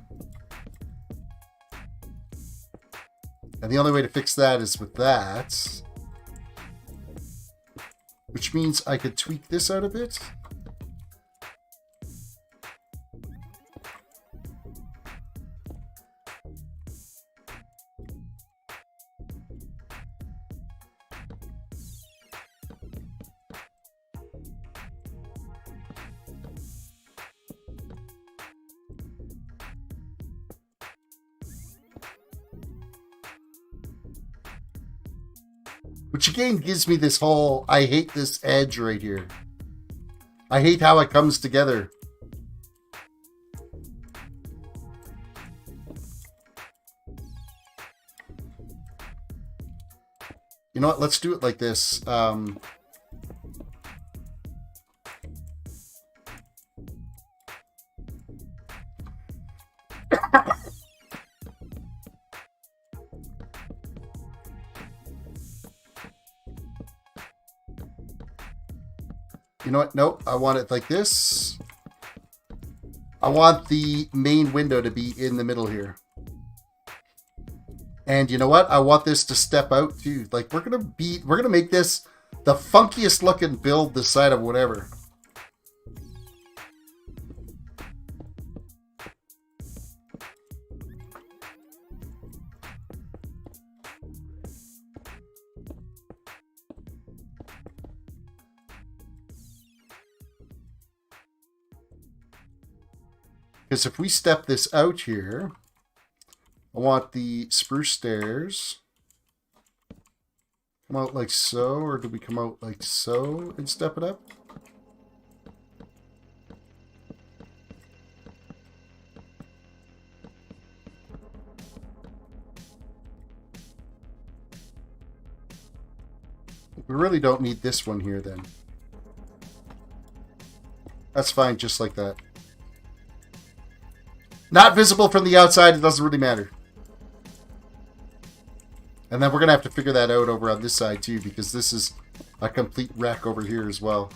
And the only way to fix that is with that. Which means I could tweak this out a bit. Which again gives me this whole, I hate this edge right here. I hate how it comes together. You know what, let's do it like this. You know what? Nope. I want it like this. I want the main window to be in the middle here. And you know what? I want this to step out too. Like we're gonna make this the funkiest looking build this side of whatever. Because if we step this out here, I want the spruce stairs come out like so, or do we come out like so and step it up? We really don't need this one here then. That's fine, just like that. Not visible from the outside, it doesn't really matter. And then we're going to have to figure that out over on this side too, because this is a complete wreck over here as well.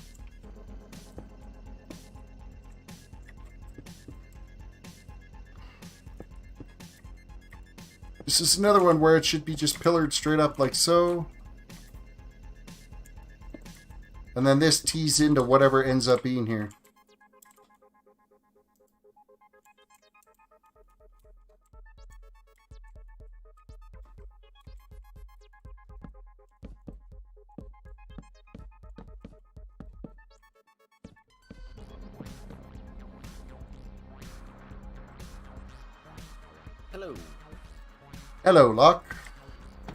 This is another one where it should be just pillared straight up like so. And then this tees into whatever ends up being here. Hello. Hello, Locke.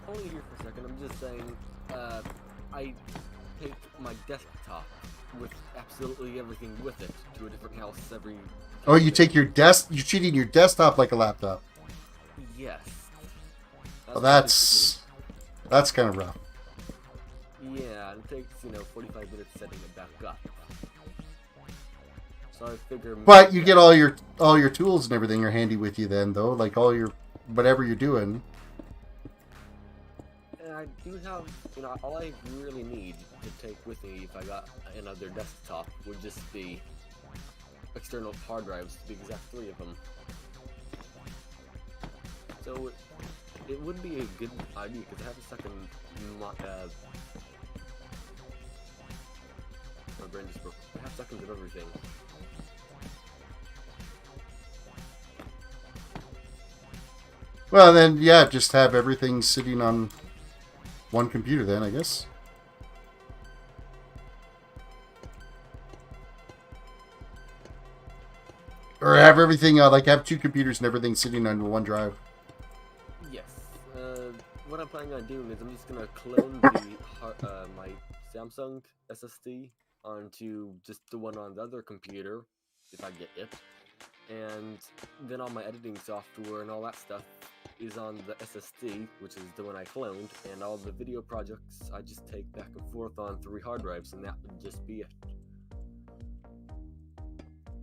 Only here for a second. I'm just saying, I take my desktop with absolutely everything with it to a different house every... Oh, you take your desk... You're treating your desktop like a laptop. Yes. Well, that's kind of rough. Yeah, it takes, 45 minutes setting it back up. So I figure... But you get all your tools and everything are handy with you then, though. Like all your... whatever you're doing. And I do have, all I really need to take with me if I got another desktop would just be external hard drives, the exact 3 of them. So it would be a good idea because I have a second. My brain just broke. I have seconds of everything. Well, then, yeah, just have everything sitting on one computer then, I guess. Or have everything, like have 2 computers and everything sitting on one drive. Yes. What I'm planning on doing is I'm just gonna clone the my Samsung SSD onto just the one on the other computer, if I get it. And then all my editing software and all that stuff is on the SSD, which is the one I cloned, and all the video projects I just take back and forth on 3 hard drives, and that would just be it.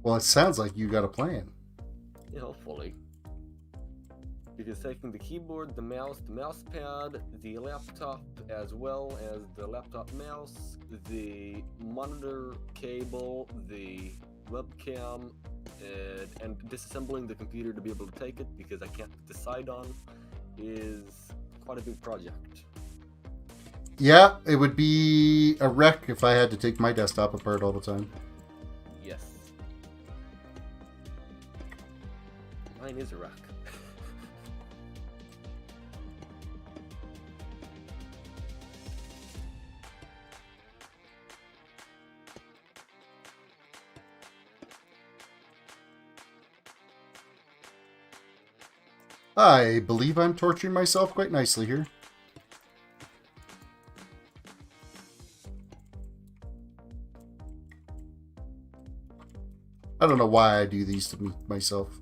Well, it sounds like you got a plan. Yeah, hopefully. Because taking the keyboard, the mouse pad, the laptop, as well as the laptop mouse, the monitor cable, the webcam, and disassembling the computer to be able to take it, because I can't decide on, is quite a big project. Yeah, it would be a wreck if I had to take my desktop apart all the time. Yes. Mine is a wreck. I believe I'm torturing myself quite nicely here. I don't know why I do these to myself.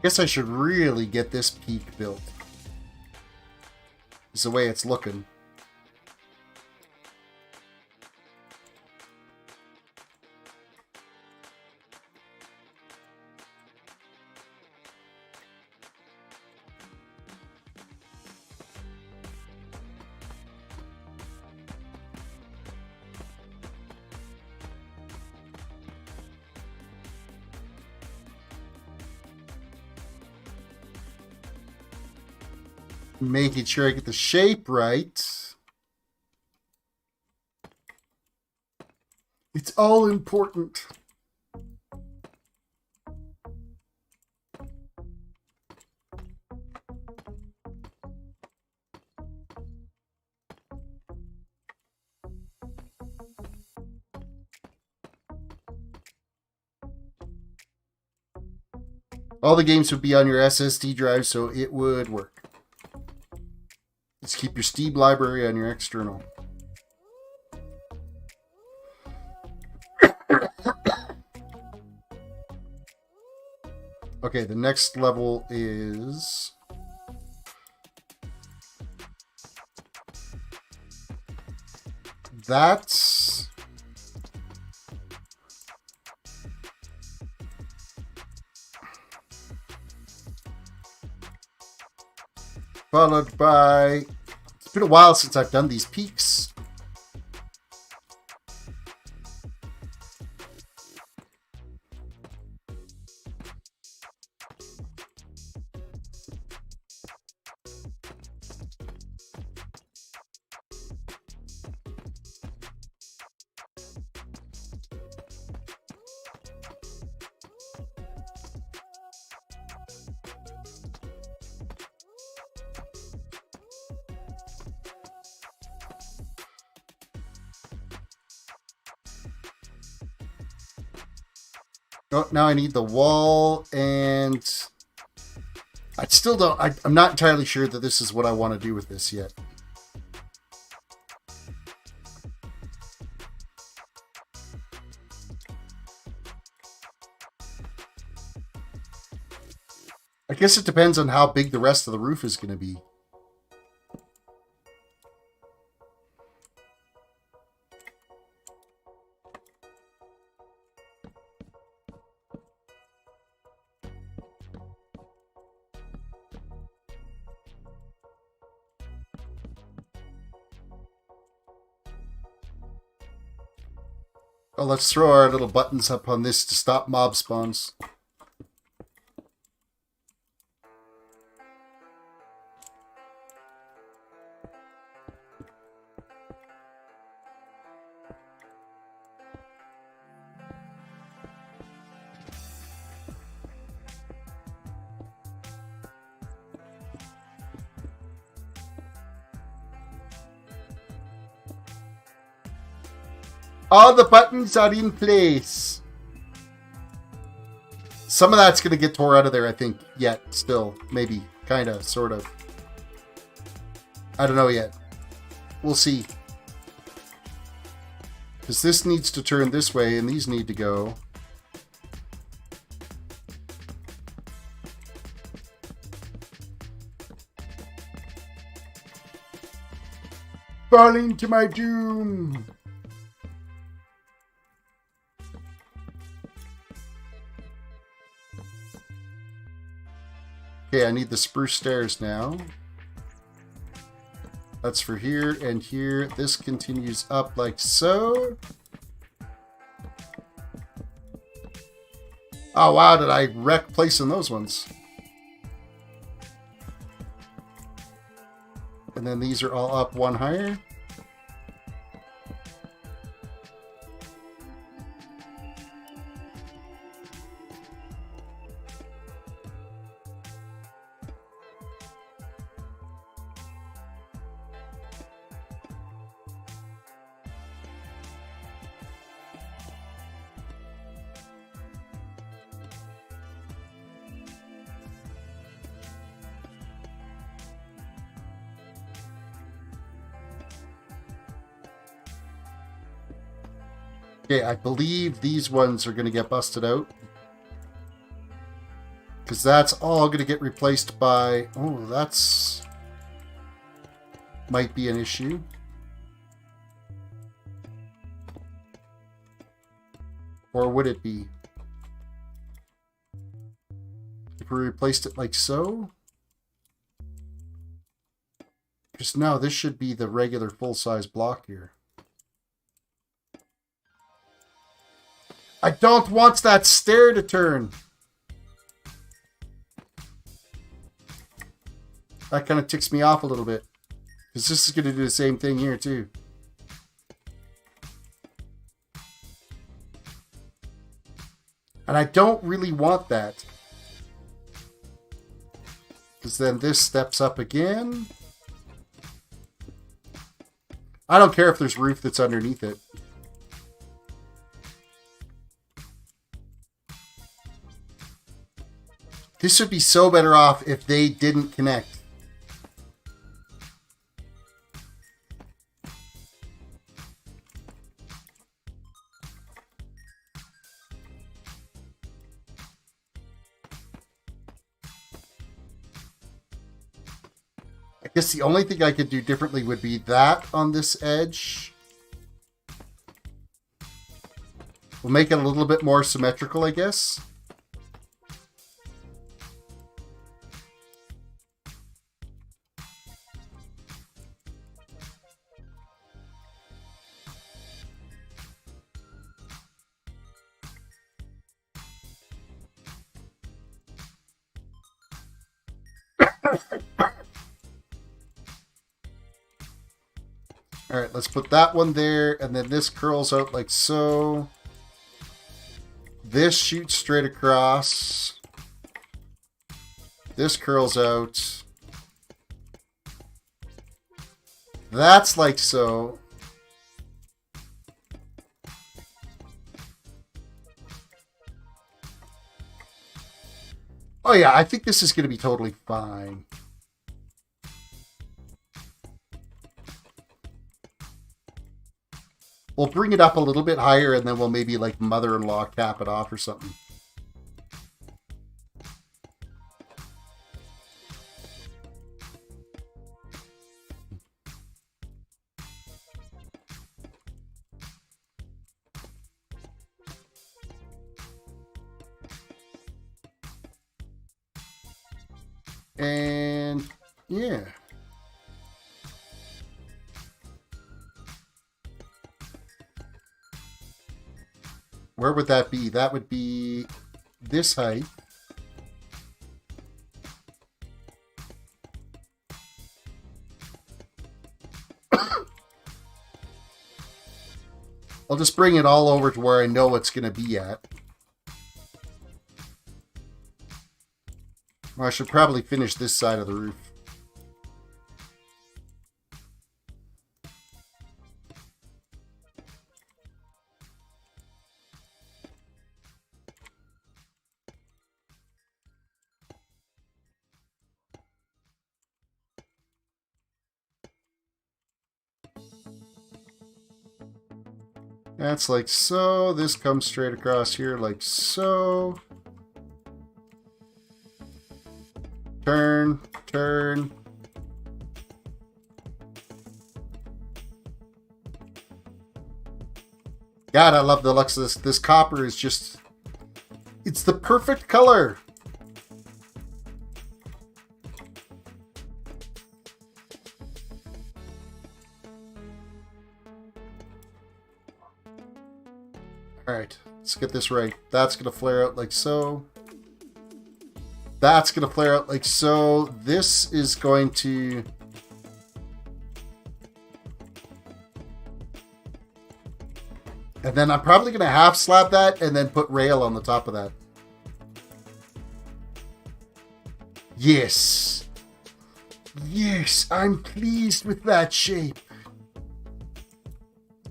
Guess I should really get this peak built. It's the way it's looking. Making sure I get the shape right. It's all important. All the games would be on your SSD drive, so it would work. Just keep your Steam library on your external. Okay, the next level is... That's... followed by... It's been a while since I've done these peaks. Oh, now I need the wall, and I still don't... I'm not entirely sure that this is what I want to do with this yet. I guess it depends on how big the rest of the roof is going to be. Oh, let's throw our little buttons up on this to stop mob spawns. All the buttons are in place. Some of that's going to get tore out of there, I think, yet, still. Maybe, kind of, sort of. I don't know yet. We'll see. Because this needs to turn this way, and these need to go. Falling to my doom. Okay, I need the spruce stairs now. That's for here and here. This continues up like so. Oh wow, did I wreck placing those ones? And then these are all up one higher. Okay, I believe these ones are going to get busted out. Because that's all going to get replaced by... Oh, that's... might be an issue. Or would it be? If we replaced it like so? Because now this should be the regular full-size block here. I don't want that stair to turn. That kind of ticks me off a little bit. Because this is going to do the same thing here too. And I don't really want that. Because then this steps up again. I don't care if there's roof that's underneath it. This would be so better off if they didn't connect. I guess the only thing I could do differently would be that on this edge. We'll make it a little bit more symmetrical, I guess. All right, let's put that one there, and then this curls out like so. This shoots straight across. This curls out. That's like so. Oh yeah, I think this is going to be totally fine. We'll bring it up a little bit higher, and then we'll maybe like mother-in-law cap it off or something. And yeah. Where would that be? That would be this height. I'll just bring it all over to where I know it's going to be at. Well, I should probably finish this side of the roof. That's like so. This comes straight across here like so. Turn, turn. God, I love the looks of this. This copper is just... It's the perfect color. Alright, let's get this right. That's going to flare out like so. That's going to flare out like so. This is going to... And then I'm probably going to half slab that and then put rail on the top of that. Yes. Yes, I'm pleased with that shape.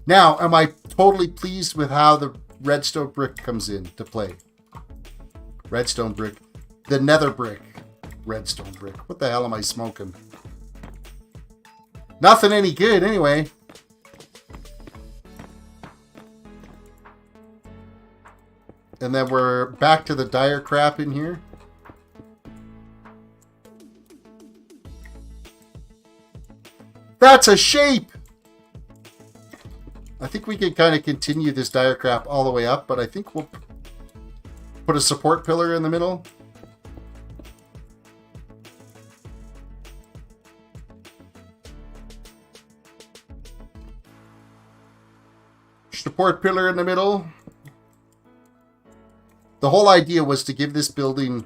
Now, am I totally pleased with how the redstone brick comes in to play? Redstone brick. The nether brick. Redstone brick. What the hell am I smoking? Nothing any good anyway. And then we're back to the dire crap in here. That's a shape! I think we can kind of continue this dire crap all the way up, but I think we'll put a support pillar in the middle. Support pillar in the middle. The whole idea was to give this building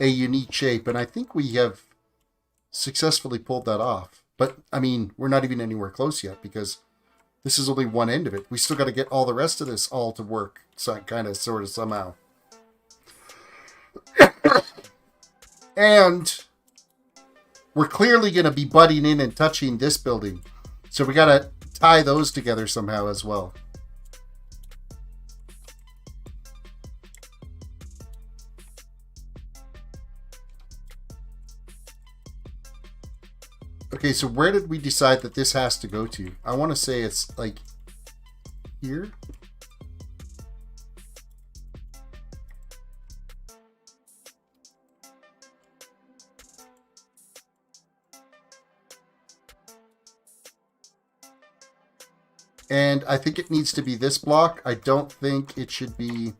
a unique shape, and I think we have successfully pulled that off. But, I mean, we're not even anywhere close yet, because this is only one end of it. We still got to get all the rest of this all to work, so kind of, sort of, somehow. And we're clearly going to be butting in and touching this building. So we got to tie those together somehow as well. Okay, so where did we decide that this has to go to? I want to say it's like here. And I think it needs to be this block. I don't think it should be...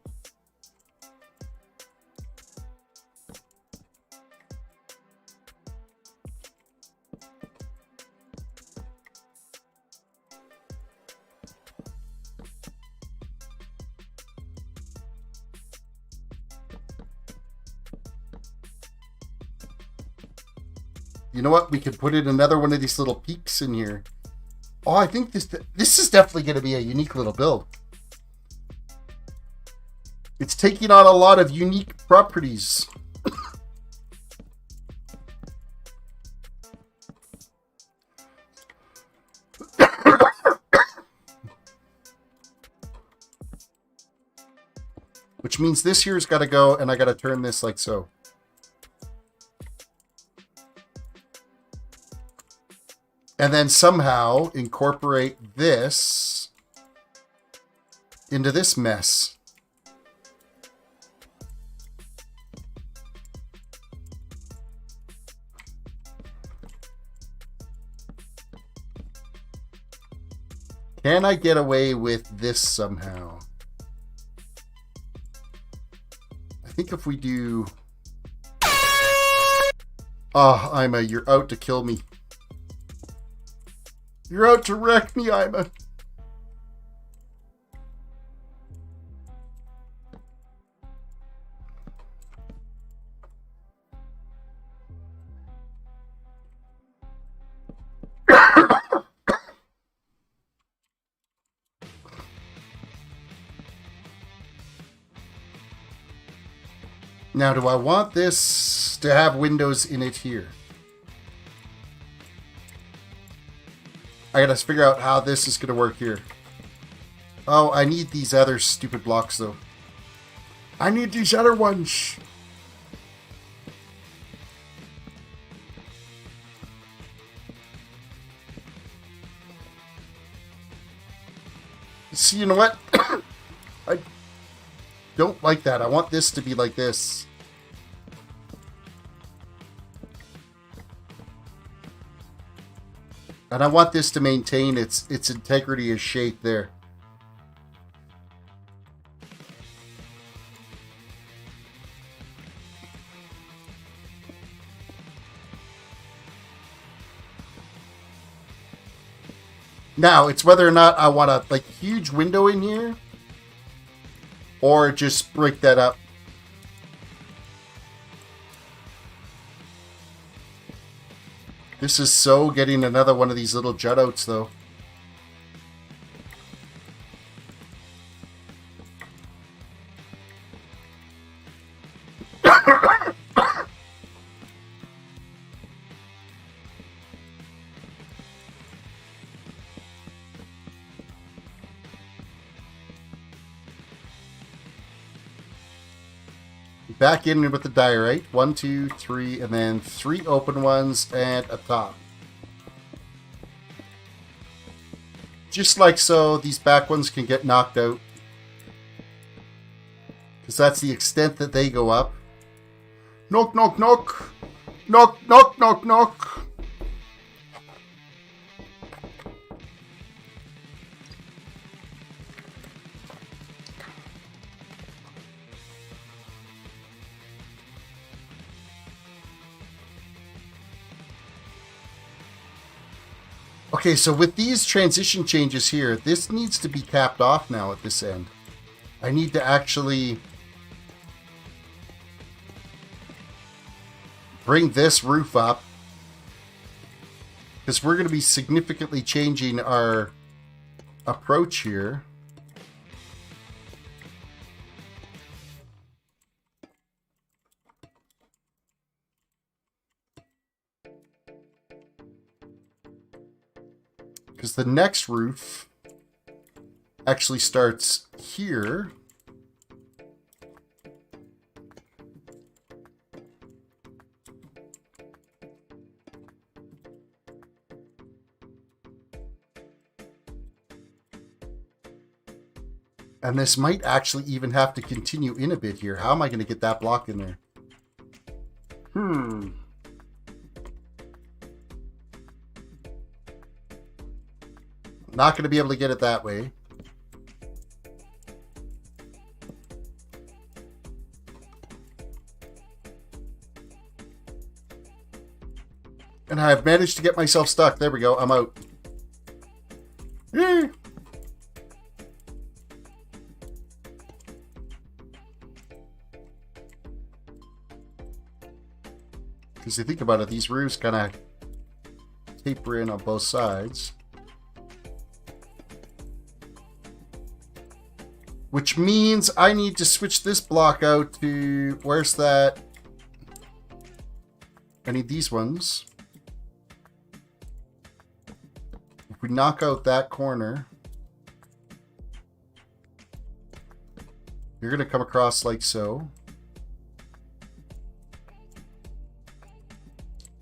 You know what? We could put in another one of these little peaks in here. Oh, I think this is definitely going to be a unique little build. It's taking on a lot of unique properties. Which means this here's got to go, and I got to turn this like so. And then somehow incorporate this into this mess. Can I get away with this somehow? I think if we do... Oh, Ima, you're out to kill me. You're out to wreck me, Ima. Now, do I want this to have windows in it here? I gotta figure out how this is gonna work here. Oh, I need these other stupid blocks, though. I need these other ones. See, you know what? I don't like that. I want this to be like this. And I want this to maintain its integrity as shape there. Now, it's whether or not I want a like huge window in here or just break that up. This is so getting another one of these little jut outs, though. Back in with the diorite. 1, 2, 3, and then 3 open ones and a top. Just like so, these back ones can get knocked out. Because that's the extent that they go up. Knock, knock, knock. Knock, knock, knock, knock. Okay, so with these transition changes here, this needs to be capped off now at this end. I need to actually bring this roof up because we're going to be significantly changing our approach here. Because the next roof actually starts here. And this might actually even have to continue in a bit here. How am I going to get that block in there? Not going to be able to get it that way. And I've managed to get myself stuck. There we go. I'm out. Yay! Because you think about it, these roofs kind of taper in on both sides. Which means I need to switch this block out to... Where's that? I need these ones. If we knock out that corner, you're going to come across like so.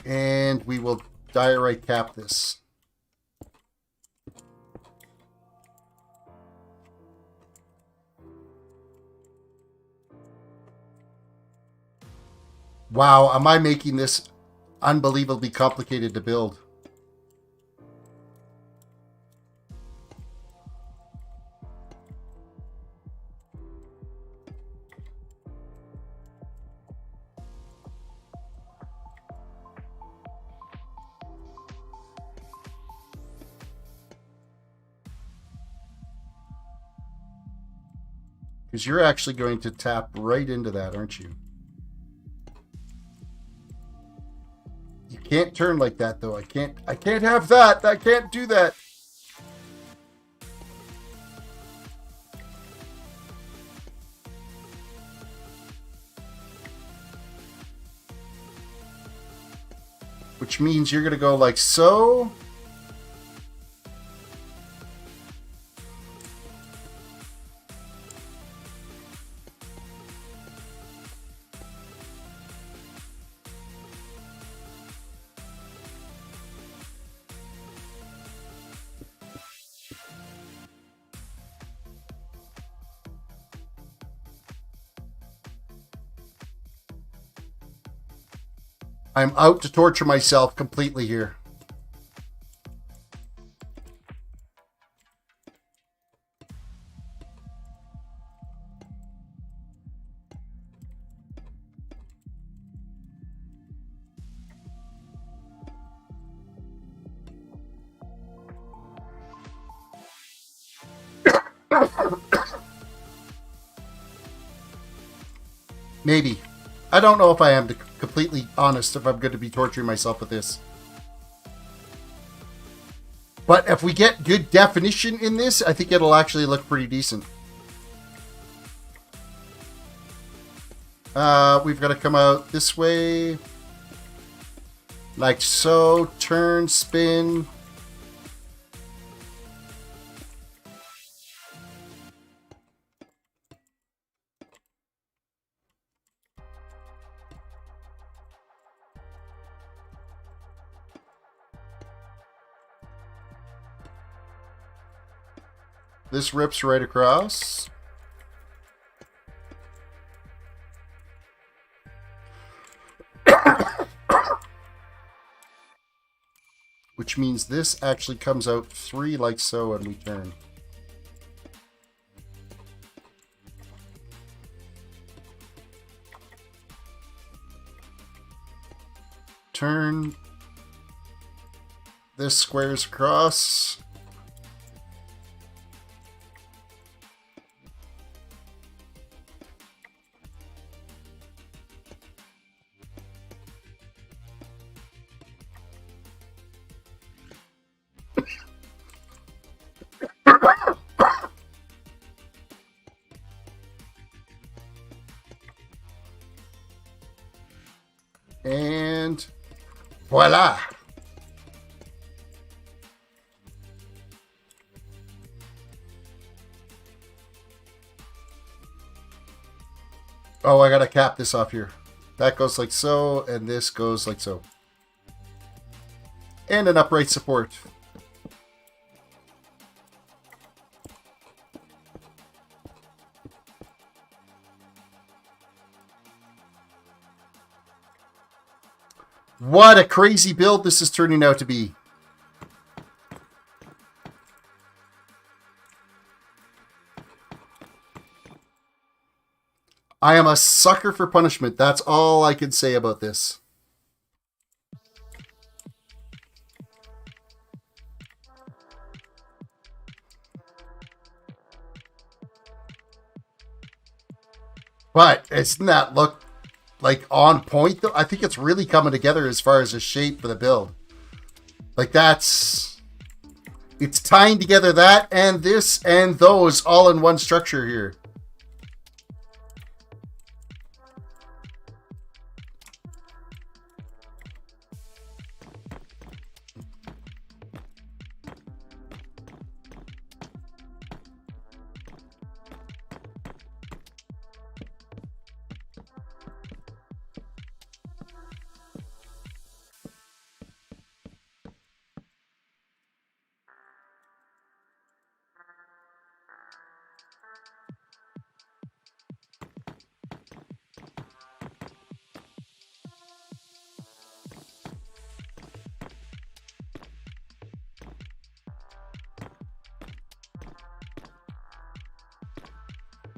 And we will diorite cap this. Wow, am I making this unbelievably complicated to build? Because you're actually going to tap right into that, aren't you? You can't turn like that, though. I can't have that. I can't do that. Which means you're going to go like so. I'm out to torture myself completely here. Maybe. I don't know if I am, to completely honest, if I'm going to be torturing myself with this. But if we get good definition in this, I think it'll actually look pretty decent. We've got to come out this way. Like so. Turn, spin. This rips right across. Which means this actually comes out 3 like so, and we turn. Turn. This squares across. And voila. Oh, I gotta cap this off here. That goes like so, and this goes like so. And an upright support. What a crazy build this is turning out to be. I am a sucker for punishment. That's all I can say about this. But doesn't that look like on point though? I think it's really coming together as far as the shape for the build. Like it's tying together that and this and those all in one structure here.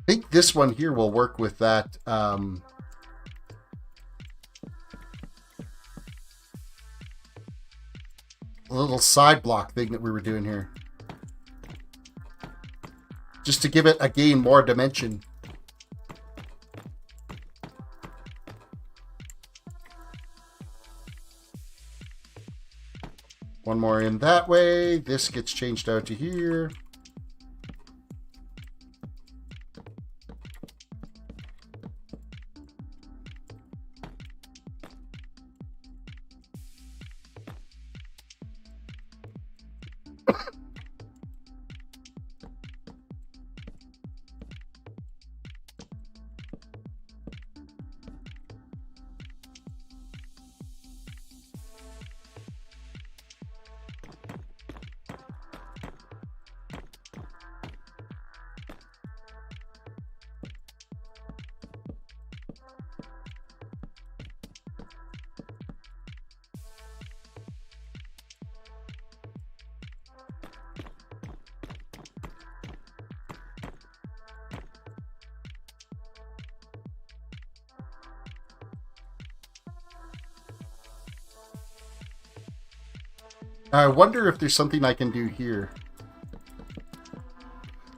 I think this one here will work with that little side block thing that we were doing here. Just to give it, again, more dimension. One more in that way. This gets changed out to here. I wonder if there's something I can do here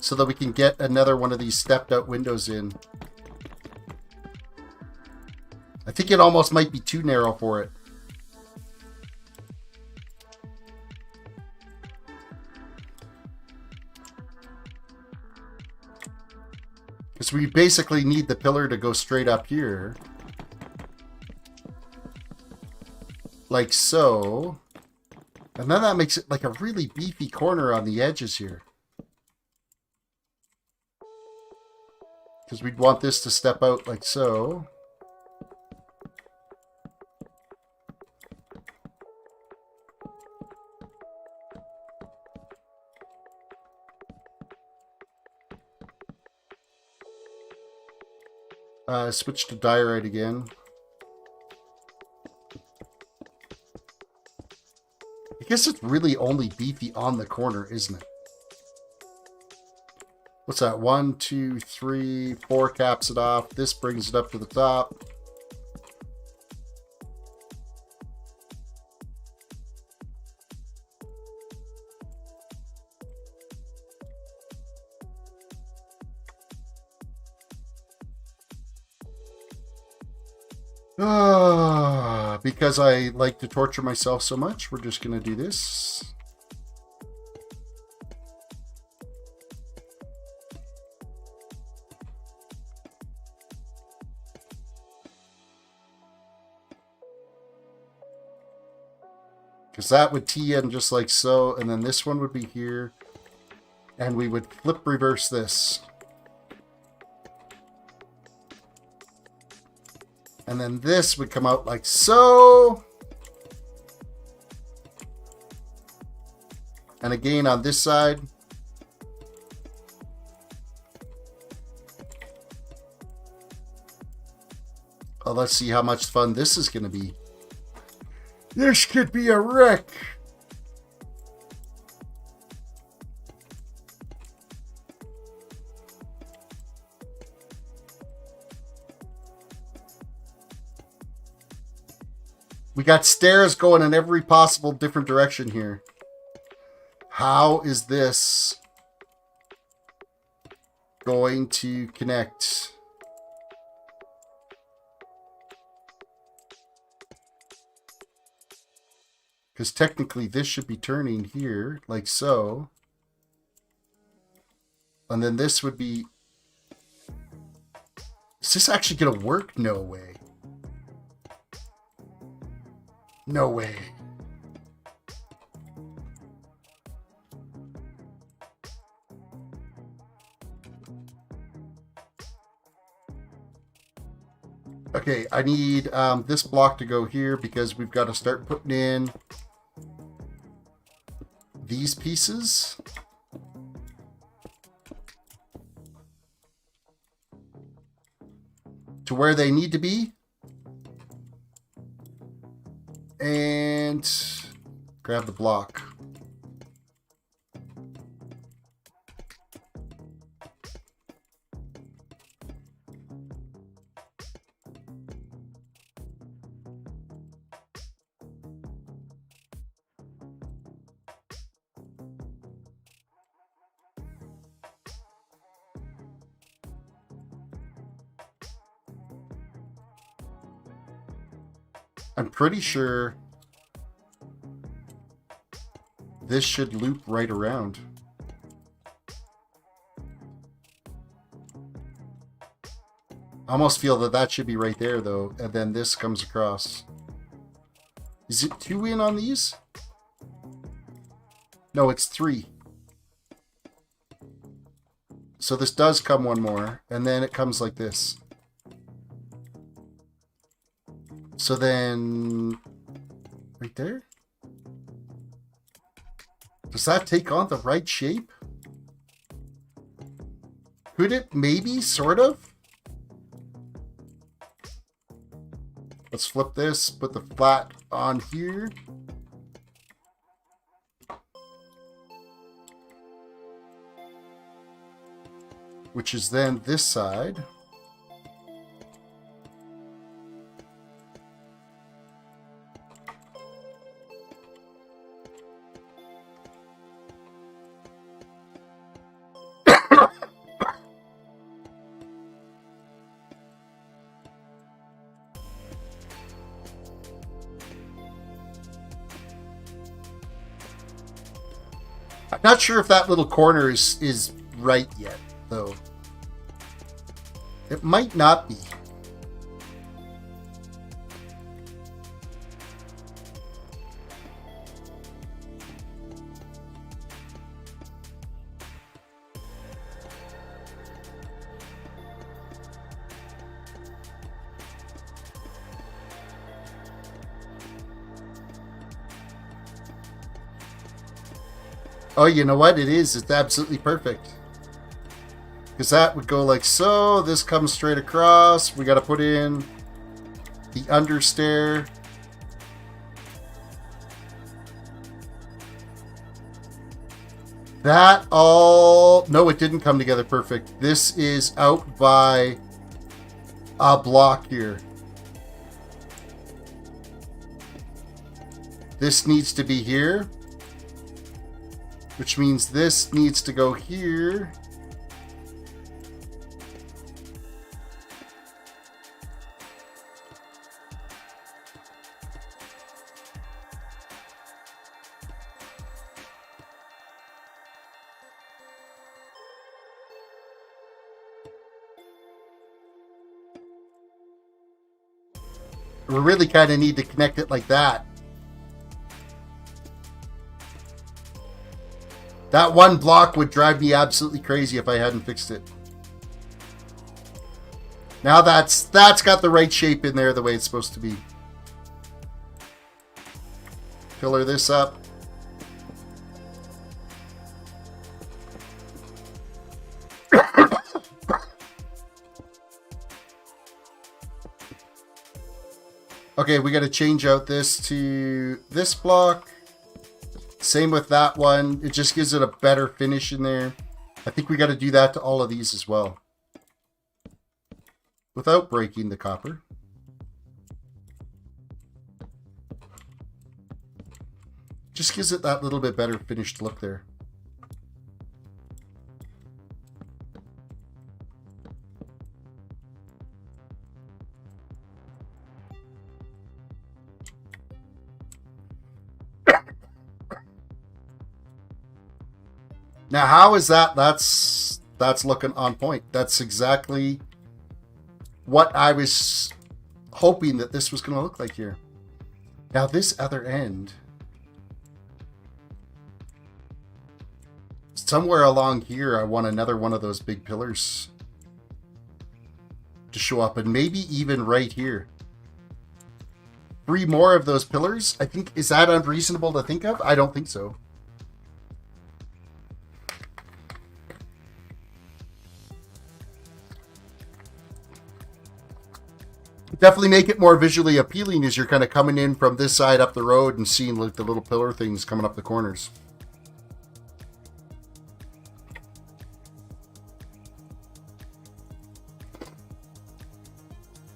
so that we can get another one of these stepped out windows in. I think it almost might be too narrow for it. Because we basically need the pillar to go straight up here. Like so. And then that makes it like a really beefy corner on the edges here. Because we'd want this to step out like so. Switch to diorite again. I guess it's really only beefy on the corner, isn't it? What's that? 1, 2, 3, 4 caps it off. This brings it up to the top. Because I like to torture myself so much, we're just going to do this. Because that would tee in just like so, and then this one would be here, and we would flip reverse this. And then this would come out like so. And again on this side. Oh, let's see how much fun this is going to be. This could be a wreck. We got stairs going in every possible different direction here. How is this going to connect? Because technically this should be turning here, like so. And then this would be... Is this actually going to work? No way. No way. Okay, I need this block to go here because we've got to start putting in these pieces. To where they need to be. And grab the block. I'm pretty sure this should loop right around. I almost feel that that should be right there though, and then this comes across. Is it 2 in on these? No, it's 3. So this does come one more, and then it comes like this. So then, right there? Does that take on the right shape? Could it? Maybe, sort of? Let's flip this, put the flat on here. Which is then this side. I'm not sure if that little corner is right yet, though. It might not be. Oh, you know what? It is. It's absolutely perfect. Because that would go like so. This comes straight across. We got to put in the understair. That all... No, it didn't come together perfect. This is out by a block here. This needs to be here. Which means this needs to go here. We really kind of need to connect it like that. That one block would drive me absolutely crazy if I hadn't fixed it. Now that's got the right shape in there the way it's supposed to be. Pillar this up. Okay, we got to change out this to this block. Same with that one. It just gives it a better finish in there. I think we got to do that to all of these as well. Without breaking the copper. Just gives it that little bit better finished look there. Now, how is that? That's looking on point. That's exactly what I was hoping that this was going to look like here. Now, this other end, somewhere along here, I want another one of those big pillars to show up, and maybe even right here. 3 more of those pillars. I think, is that unreasonable to think of? I don't think so. Definitely make it more visually appealing as you're kind of coming in from this side up the road and seeing like the little pillar things coming up the corners.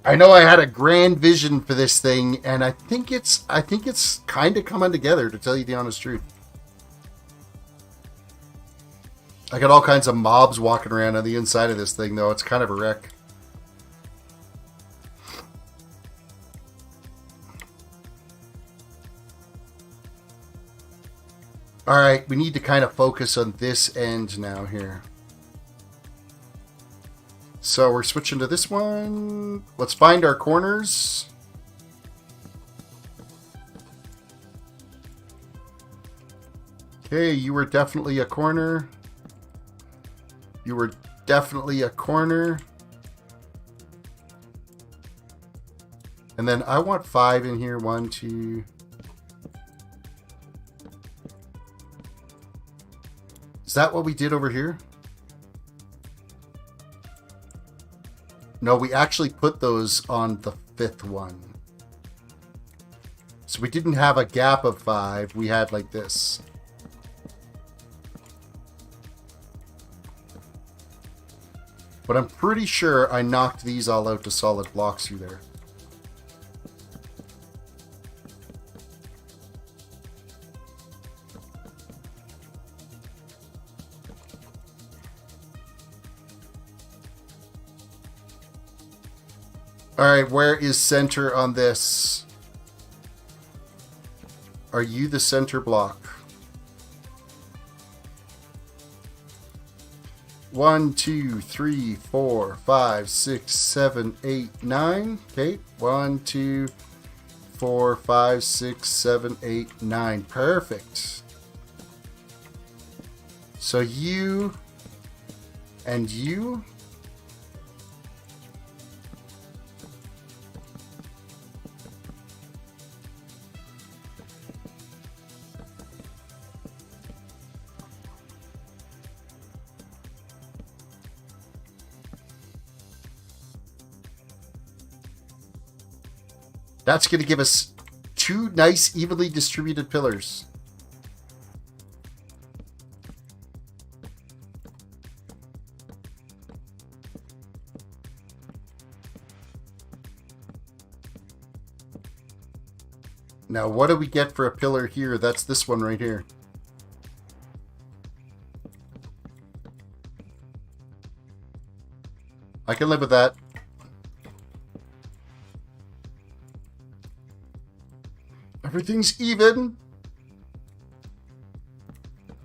I know I had a grand vision for this thing, and I think it's kind of coming together, to tell you the honest truth. I got all kinds of mobs walking around on the inside of this thing, though. It's kind of a wreck. All right, we need to kind of focus on this end now here. So we're switching to this one. Let's find our corners. Okay, you were definitely a corner. You were definitely a corner. And then I want 5 in here. 1, 2... Is that what we did over here? No, we actually put those on the 5th one. So we didn't have a gap of 5. We had like this. But I'm pretty sure I knocked these all out to solid blocks through there. Alright, where is center on this? Are you the center block? 1, 2, 3, 4, 5, 6, 7, 8, 9. Okay, 1, 2, 4, 5, 6, 7, 8, 9. Perfect. So you and you. That's going to give us 2 nice, evenly distributed pillars. Now, what do we get for a pillar here? That's this one right here. I can live with that. Everything's even.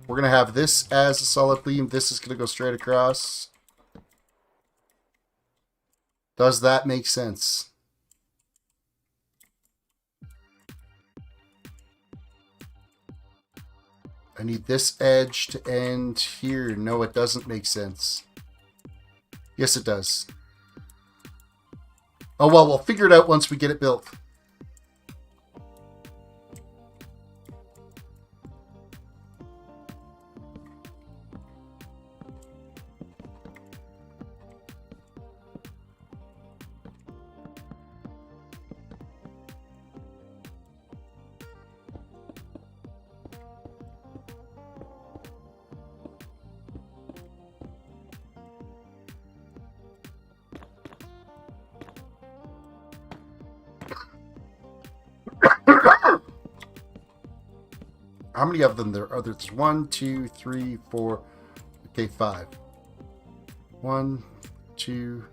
We're going to have this as a solid beam. This is going to go straight across. Does that make sense? I need this edge to end here. No, it doesn't make sense. Yes, it does. Oh, well, we'll figure it out once we get it built. How many of them there are? There's 1, 2, 3, 4. Okay, 5. 1, 2,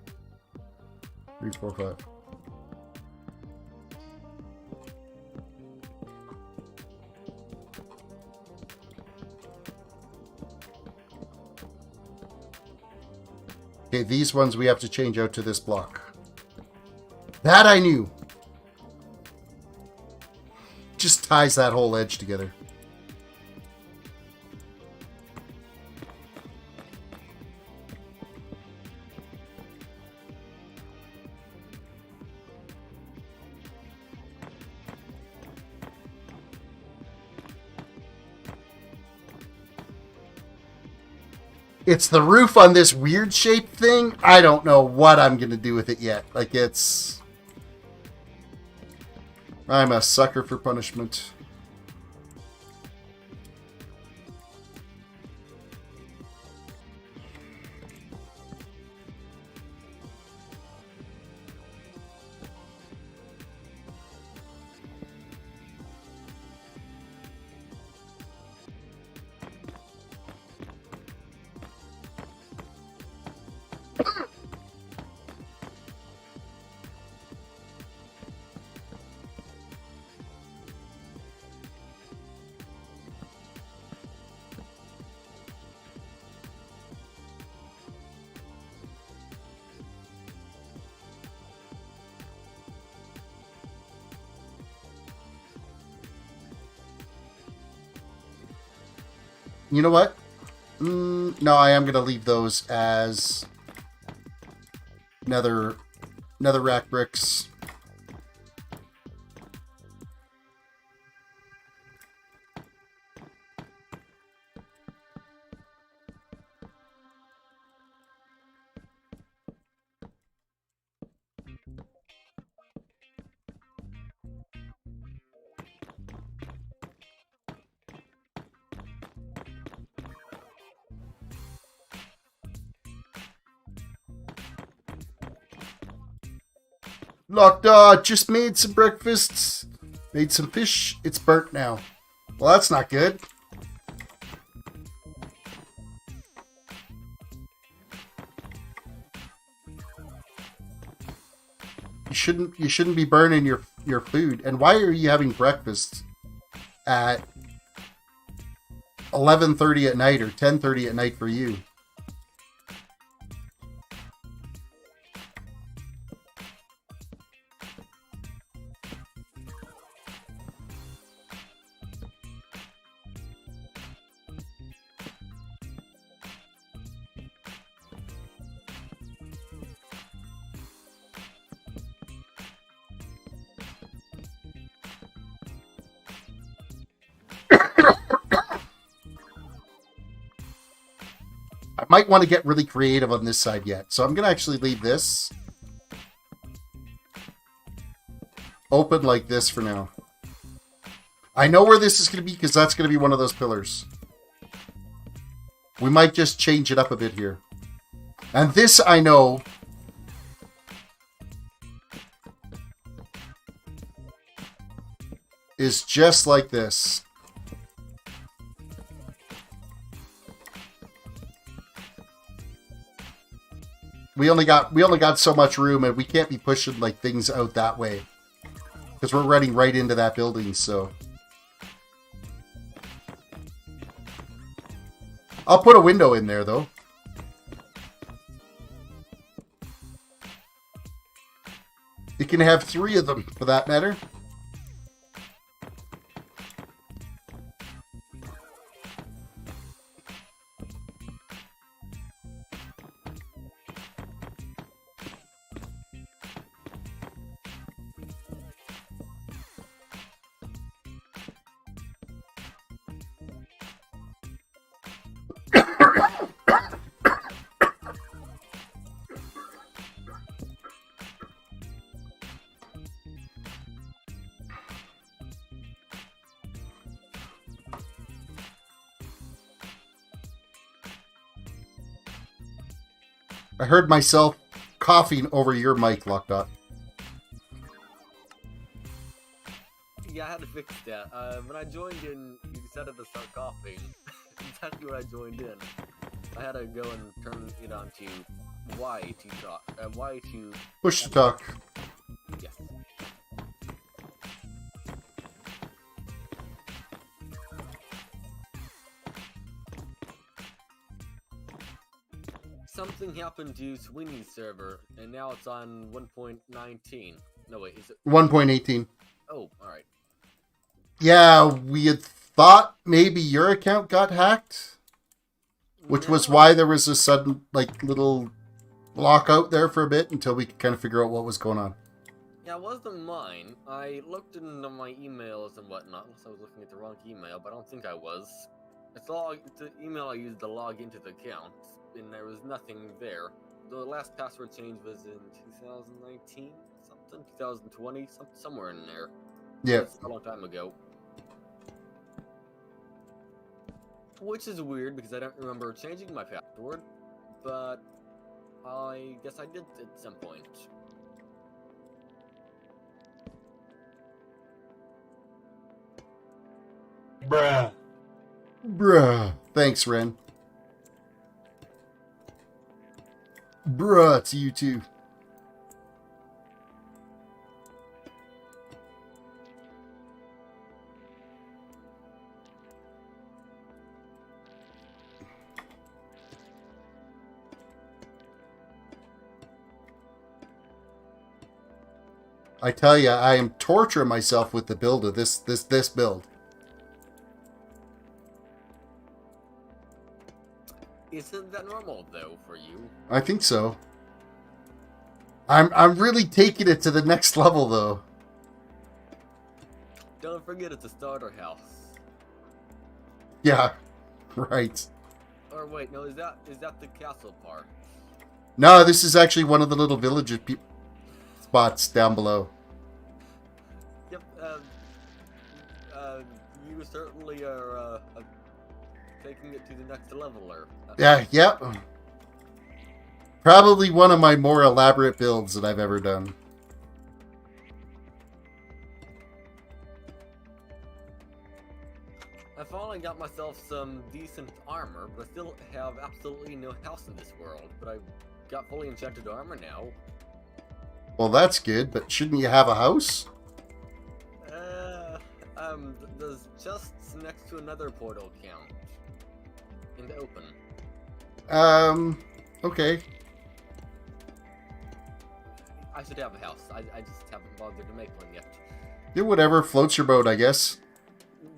3, 4, 5. Okay, these ones we have to change out to this block. That I knew. Just ties that whole edge together. It's the roof on this weird shaped thing. I don't know what I'm going to do with it yet. Like, it's... I'm a sucker for punishment. You know what? No, I am going to leave those as nether rack bricks. Locked, just made some breakfasts. Made some fish. It's burnt now. Well, that's not good. You shouldn't be burning your food. And why are you having breakfast at 11:30 at night or 10:30 at night for you? I might want to get really creative on this side yet. So I'm going to actually leave this open like this for now. I know where this is going to be because that's going to be one of those pillars. We might just change it up a bit here. And this I know is just like this. We only got so much room, and we can't be pushing like things out that way because we're running right into that building. So I'll put a window in there though. You can have 3 of them for that matter. I heard myself coughing over your mic, Lockdot. Yeah, I had to fix that. When I joined in, you decided to start coughing. Exactly when I joined in. I had to go and turn it on to Y to talk. Y to... Push to talk. Yes. Something happened to Sweeney's server, and now it's on 1.19. No, wait, is it... 1.18. Oh, alright. Yeah, we had thought maybe your account got hacked, which was why there was a sudden, like, little lockout there for a bit until we could kind of figure out what was going on. Yeah, it wasn't mine. I looked into my emails and whatnot, unless I was looking at the wrong email, but I don't think I was. It's the email I used to log into the account, and there was nothing there. The last password change was in 2019, something, 2020, somewhere in there. Yeah. It's a long time ago. Which is weird because I don't remember changing my password, but I guess I did at some point. Bruh. Bruh. Thanks, Ren. Bruh to you too. I tell you, I am torturing myself with the build of this build. Isn't that normal though for you? I think so. I'm really taking it to the next level though. Don't forget it's a starter house. Yeah, right. Or wait, no, is that the castle part? No, this is actually one of the little village spots down below. Yep. You certainly are taking it to the next level, or Yeah, yep. Probably one of my more elaborate builds that I've ever done. I finally got myself some decent armor, but I still have absolutely no house in this world. But I got fully enchanted armor now. Well, that's good, but shouldn't you have a house? There's just next to another portal count in the open. Okay. I should have a house. I just haven't bothered to make one yet. Yeah, whatever floats your boat, I guess.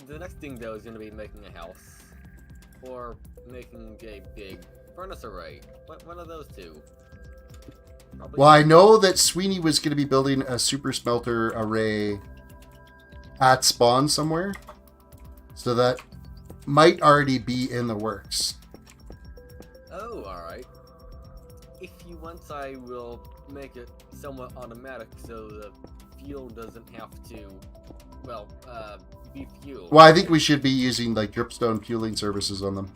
The next thing though is going to be making a house, or making a big furnace array. One of those two. Probably. Well, I know that Sweeney was going to be building a super smelter array at spawn somewhere, so that might already be in the works. Oh, alright. If you want, I will make it somewhat automatic so the fuel doesn't have to, well, be fuel. Well, I think we should be using like dripstone fueling services on them.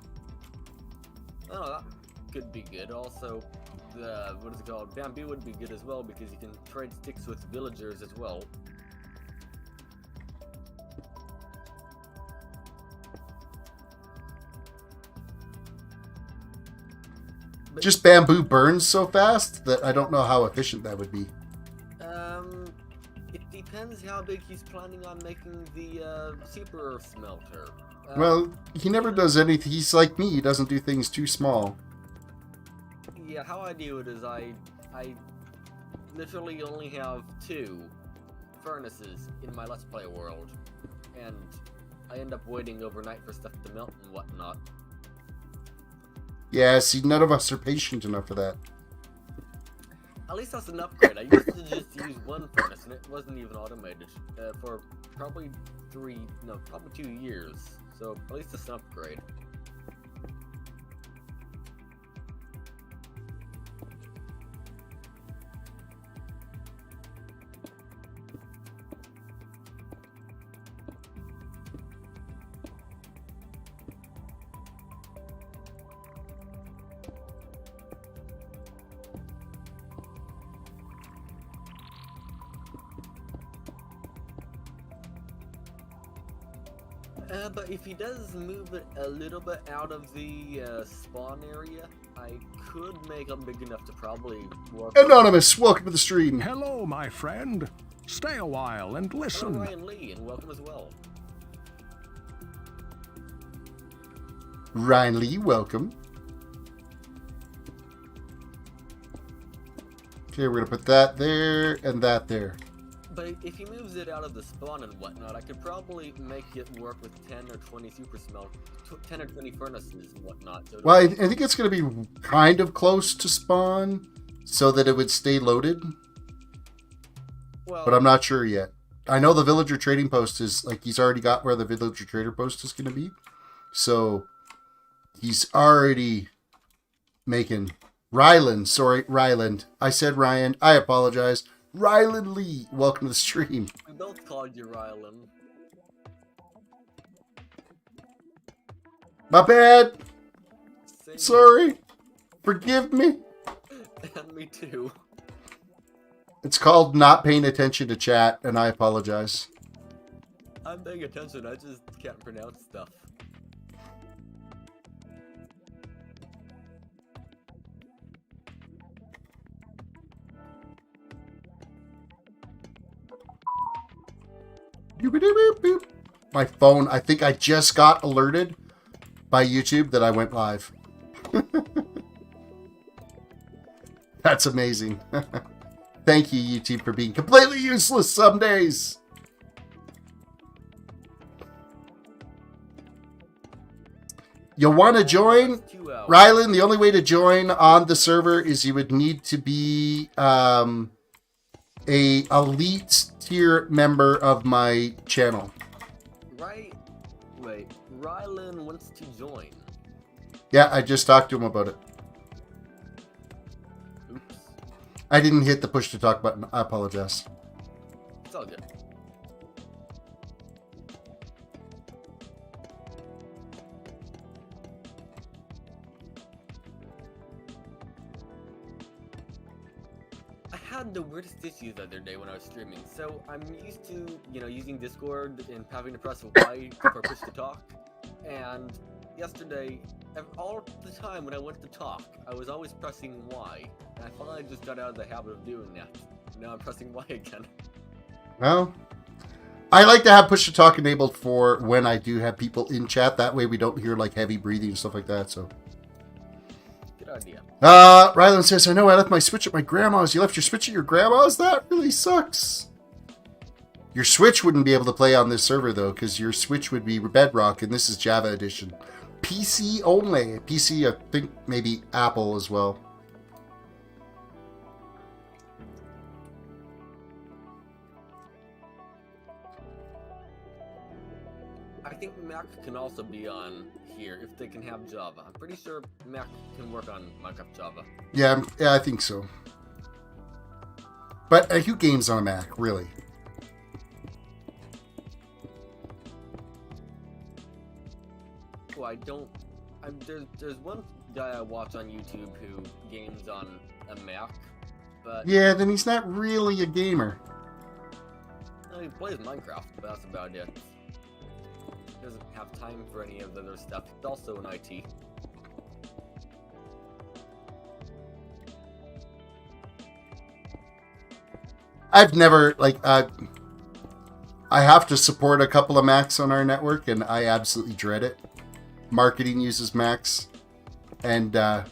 Oh, that could be good. Also, the, what is it called? Bamboo would be good as well because you can trade sticks with villagers as well. But, Just bamboo burns so fast that I don't know how efficient that would be. it depends how big he's planning on making the super smelter. Well, he never does anything. He's like me. He doesn't do things too small. Yeah, how I do it is I literally only have 2 furnaces in my Let's Play world, and I end up waiting overnight for stuff to melt and whatnot. Yeah, see, none of us are patient enough for that. At least that's an upgrade. I used to just use 1 furnace, and it wasn't even automated for probably 2 years. So at least it's an upgrade. But if he does move it a little bit out of the spawn area, I could make him big enough to probably work. Anonymous, welcome to the stream. Hello, my friend. Stay a while and Hello, listen. Ryan Lee, and welcome as well. Ryan Lee, welcome. Okay, we're gonna put that there and that there. But if he moves it out of the spawn and whatnot, I could probably make it work with 10 or 20 super smelt, 10 or 20 furnaces and whatnot. So Well, I think it's gonna be kind of close to spawn, so that it would stay loaded. well, But I'm not sure yet. I know the villager trading post is like he's already got where the villager trader post is gonna be, so he's already making. Ryland. I said Ryan. I apologize. Ryland Lee, welcome to the stream. we both called you Rylan. My bad. Same. Sorry. Forgive me. And me too. It's called not paying attention to chat, and I apologize. I'm paying attention, I just can't pronounce stuff. Boop-a-doo-boop-boop. My phone, I think I just got alerted by YouTube that I went live. That's amazing. Thank you, YouTube, for being completely useless some days. You'll want to join? 2 hours. Rylan, the only way to join on the server is you would need to be a elite tier member of my channel. Right? Wait, Rylan wants to join. Yeah, I just talked to him about it. Oops. I didn't hit the push to talk button. I apologize. It's all good. I had the weirdest issue the other day when I was streaming. So I'm used to, using Discord and having to press Y for push to talk. And yesterday, all the time when I went to talk, I was always pressing Y. And I finally just got out of the habit of doing that. Now I'm pressing Y again. Well, I like to have push to talk enabled for when I do have people in chat. That way we don't hear like heavy breathing and stuff like that. So, Good idea. Rylan says, I know I left my Switch at my grandma's. You left your Switch at your grandma's? That really sucks. Your Switch wouldn't be able to play on this server, though, because your Switch would be Bedrock, and this is Java Edition. PC only. PC, I think maybe Apple as well. I think Mac can also be on here if they can have Java. I'm pretty sure Mac can work on Minecraft Java. Yeah, I think so. But who games on a Mac, really? Well, I don't. There's one guy I watch on YouTube who games on a Mac, but Yeah, then he's not really a gamer. he plays Minecraft, but that's about it. He doesn't have time for any of the other stuff. He's also in IT. I've never, I have to support a couple of Macs on our network, and I absolutely dread it. Marketing uses Macs, and I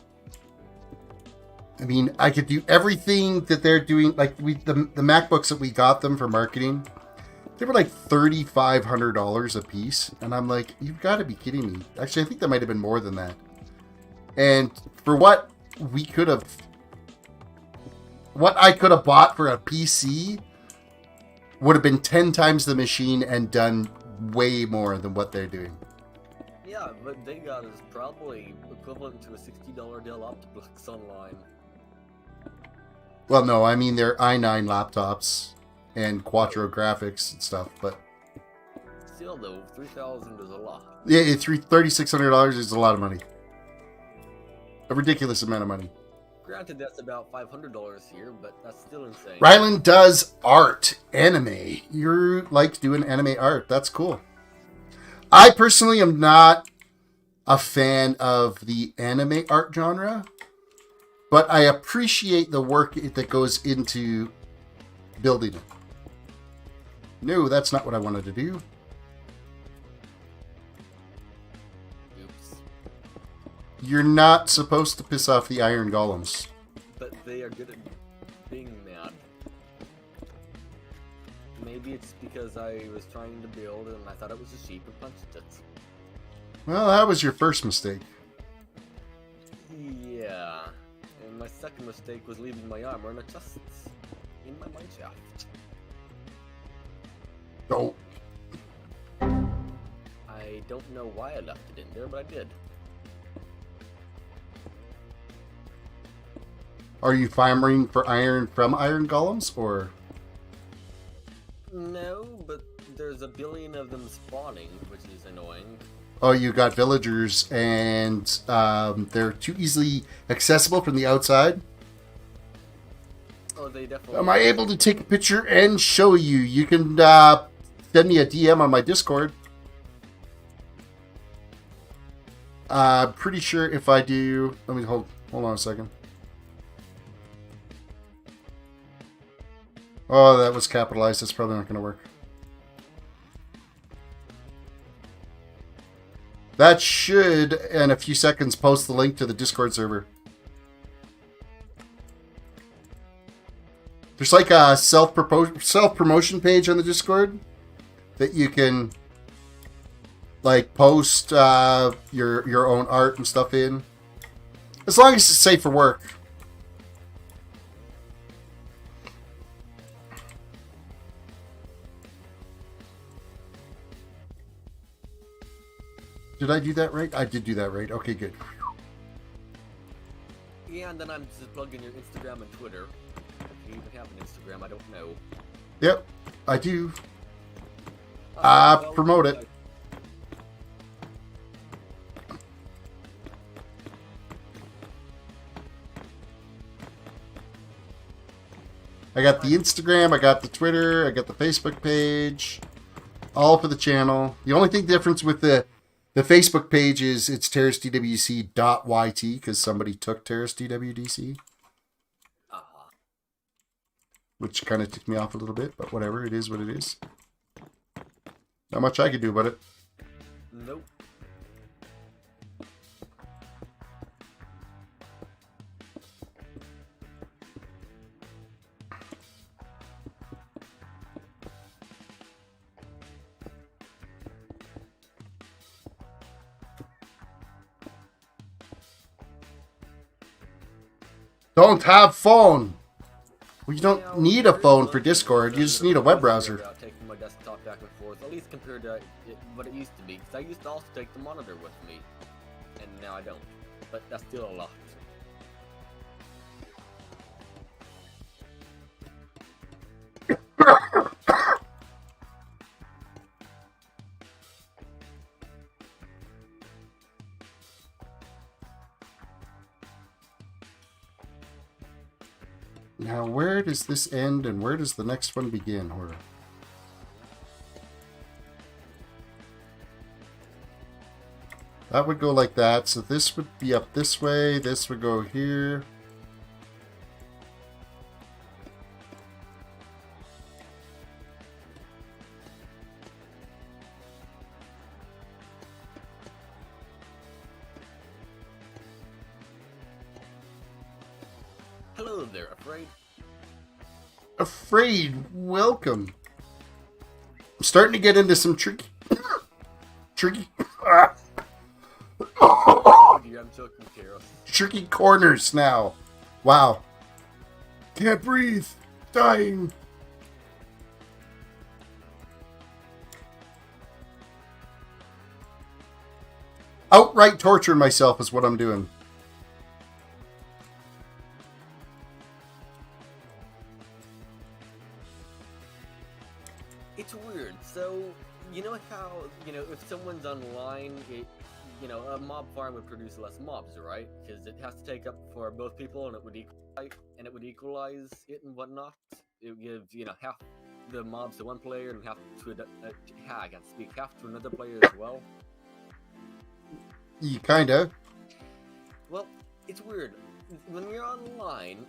mean, I could do everything that they're doing. Like the MacBooks that we got them for marketing, they were like $3,500 a piece, and I'm like, you've got to be kidding me. Actually, I think that might have been more than that. And for what we could have, what I could have bought for a PC would have been 10 times the machine and done way more than what they're doing. Yeah, what they got is probably equivalent to a $60 Dell Optiplex online. Well, no, I mean they're i9 laptops and Quattro graphics and stuff, but Still though, 3,000 is a lot. yeah, $3,600 is a lot of money. A ridiculous amount of money. Granted, that's about $500 here, but that's still insane. Rylan does art, anime. You like doing anime art. That's cool. I personally am not a fan of the anime art genre, but I appreciate the work that goes into building it. No, that's not what I wanted to do. Oops. You're not supposed to piss off the iron golems. But they are good at being mad. Maybe it's because I was trying to build and I thought it was a sheep and punched it. Well, that was your first mistake. Yeah. And my second mistake was leaving my armor in a chest in my mine shaft. Oh. I don't know why I left it in there, but I did. Are you farming for iron from iron golems, or? No, but there's a billion of them spawning, which is annoying. Oh, you got villagers, and they're too easily accessible from the outside. Oh, they definitely. Am I able to take a picture and show you? You can send me a DM on my Discord. Pretty sure if I do, let me hold on a second. Oh, that was capitalized. That's probably not going to work. That should, in a few seconds, post the link to the Discord server. There's like a self-promotion page on the Discord that you can like post your own art and stuff in. As long as it's safe for work. Did I do that right? I did do that right. Okay, good. Yeah, and then I'm just plugging your Instagram and Twitter. If you even have an Instagram, I don't know. Yep, I do. Well, Promote it. I got the Instagram, I got the Twitter, I got the Facebook page. All for the channel. The only thing difference with the Facebook page is it's TerrisDWDC.YT because somebody took TerrisDWDC. Which kind of ticked me off a little bit, but whatever. It is what it is. Not much I can do about it. Nope. Don't have phone. Well, you don't need a phone for Discord. You just need a web browser. Taking my desktop back and forth, at least compared to what it used to be. Because I used to also take the monitor with me, and now I don't. But that's still a lot. Now, where does this end and where does the next one begin? Or that would go like that. So this would be up this way. This would go here. Hello there, Afraid. Afraid, welcome. I'm starting to get into some tricky. I'm choking, Kara. Tricky corners now. Wow. Can't breathe. Dying. Outright torturing myself is what I'm doing. It's weird. So, you know how, if someone's online, a mob farm would produce less mobs, right? Because it has to take up for both people, and it would equalize it and whatnot. It would give, half the mobs to one player and half to I can't speak, half to another player as well? You kinda. Well, it's weird. When you're online,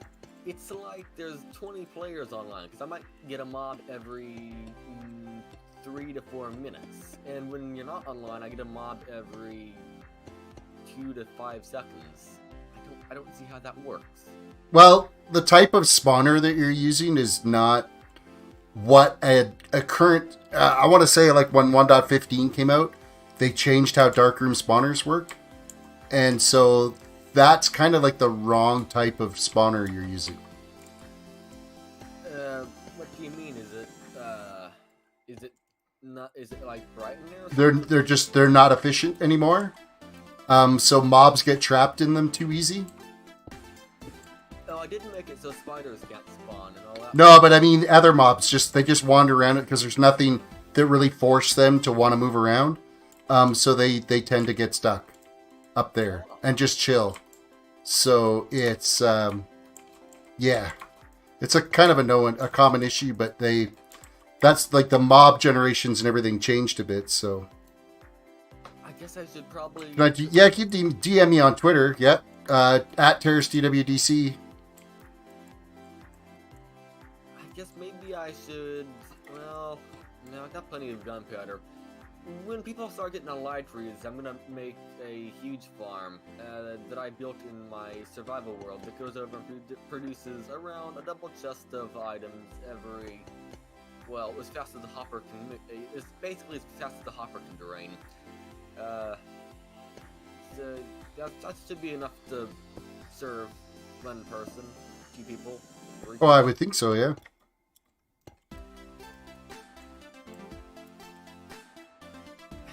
it's like there's 20 players online, because I might get a mob every 3 to 4 minutes. And when you're not online, I get a mob every 2 to 5 seconds. I don't see how that works. Well, the type of spawner that you're using is not what a current... I want to say, like, when 1.15 came out, they changed how darkroom spawners work. And so that's kind of like the wrong type of spawner you're using. What do you mean? Is it like Brighton or something? They're not efficient anymore. So mobs get trapped in them too easy. Oh, I didn't make it so spiders can't spawn and all that. No, but I mean other mobs they just wander around it because there's nothing that really force them to want to move around. So they tend to get stuck up there and just chill. So it's it's a kind of a common issue, but that's like the mob generations and everything changed a bit. So I guess I should probably... Yeah, you can DM me on Twitter. Yep, at TerrisDWDC. I guess maybe I should... Well, no, I got plenty of gunpowder. When people start getting allied trees, I'm gonna make a huge farm that I built in my survival world that goes over and produces around a double chest of items every... Well, as fast as the hopper can... It's basically as fast as the hopper can drain. So that should be enough to serve one person, 2 people. 3 people. Oh, I would think so, yeah.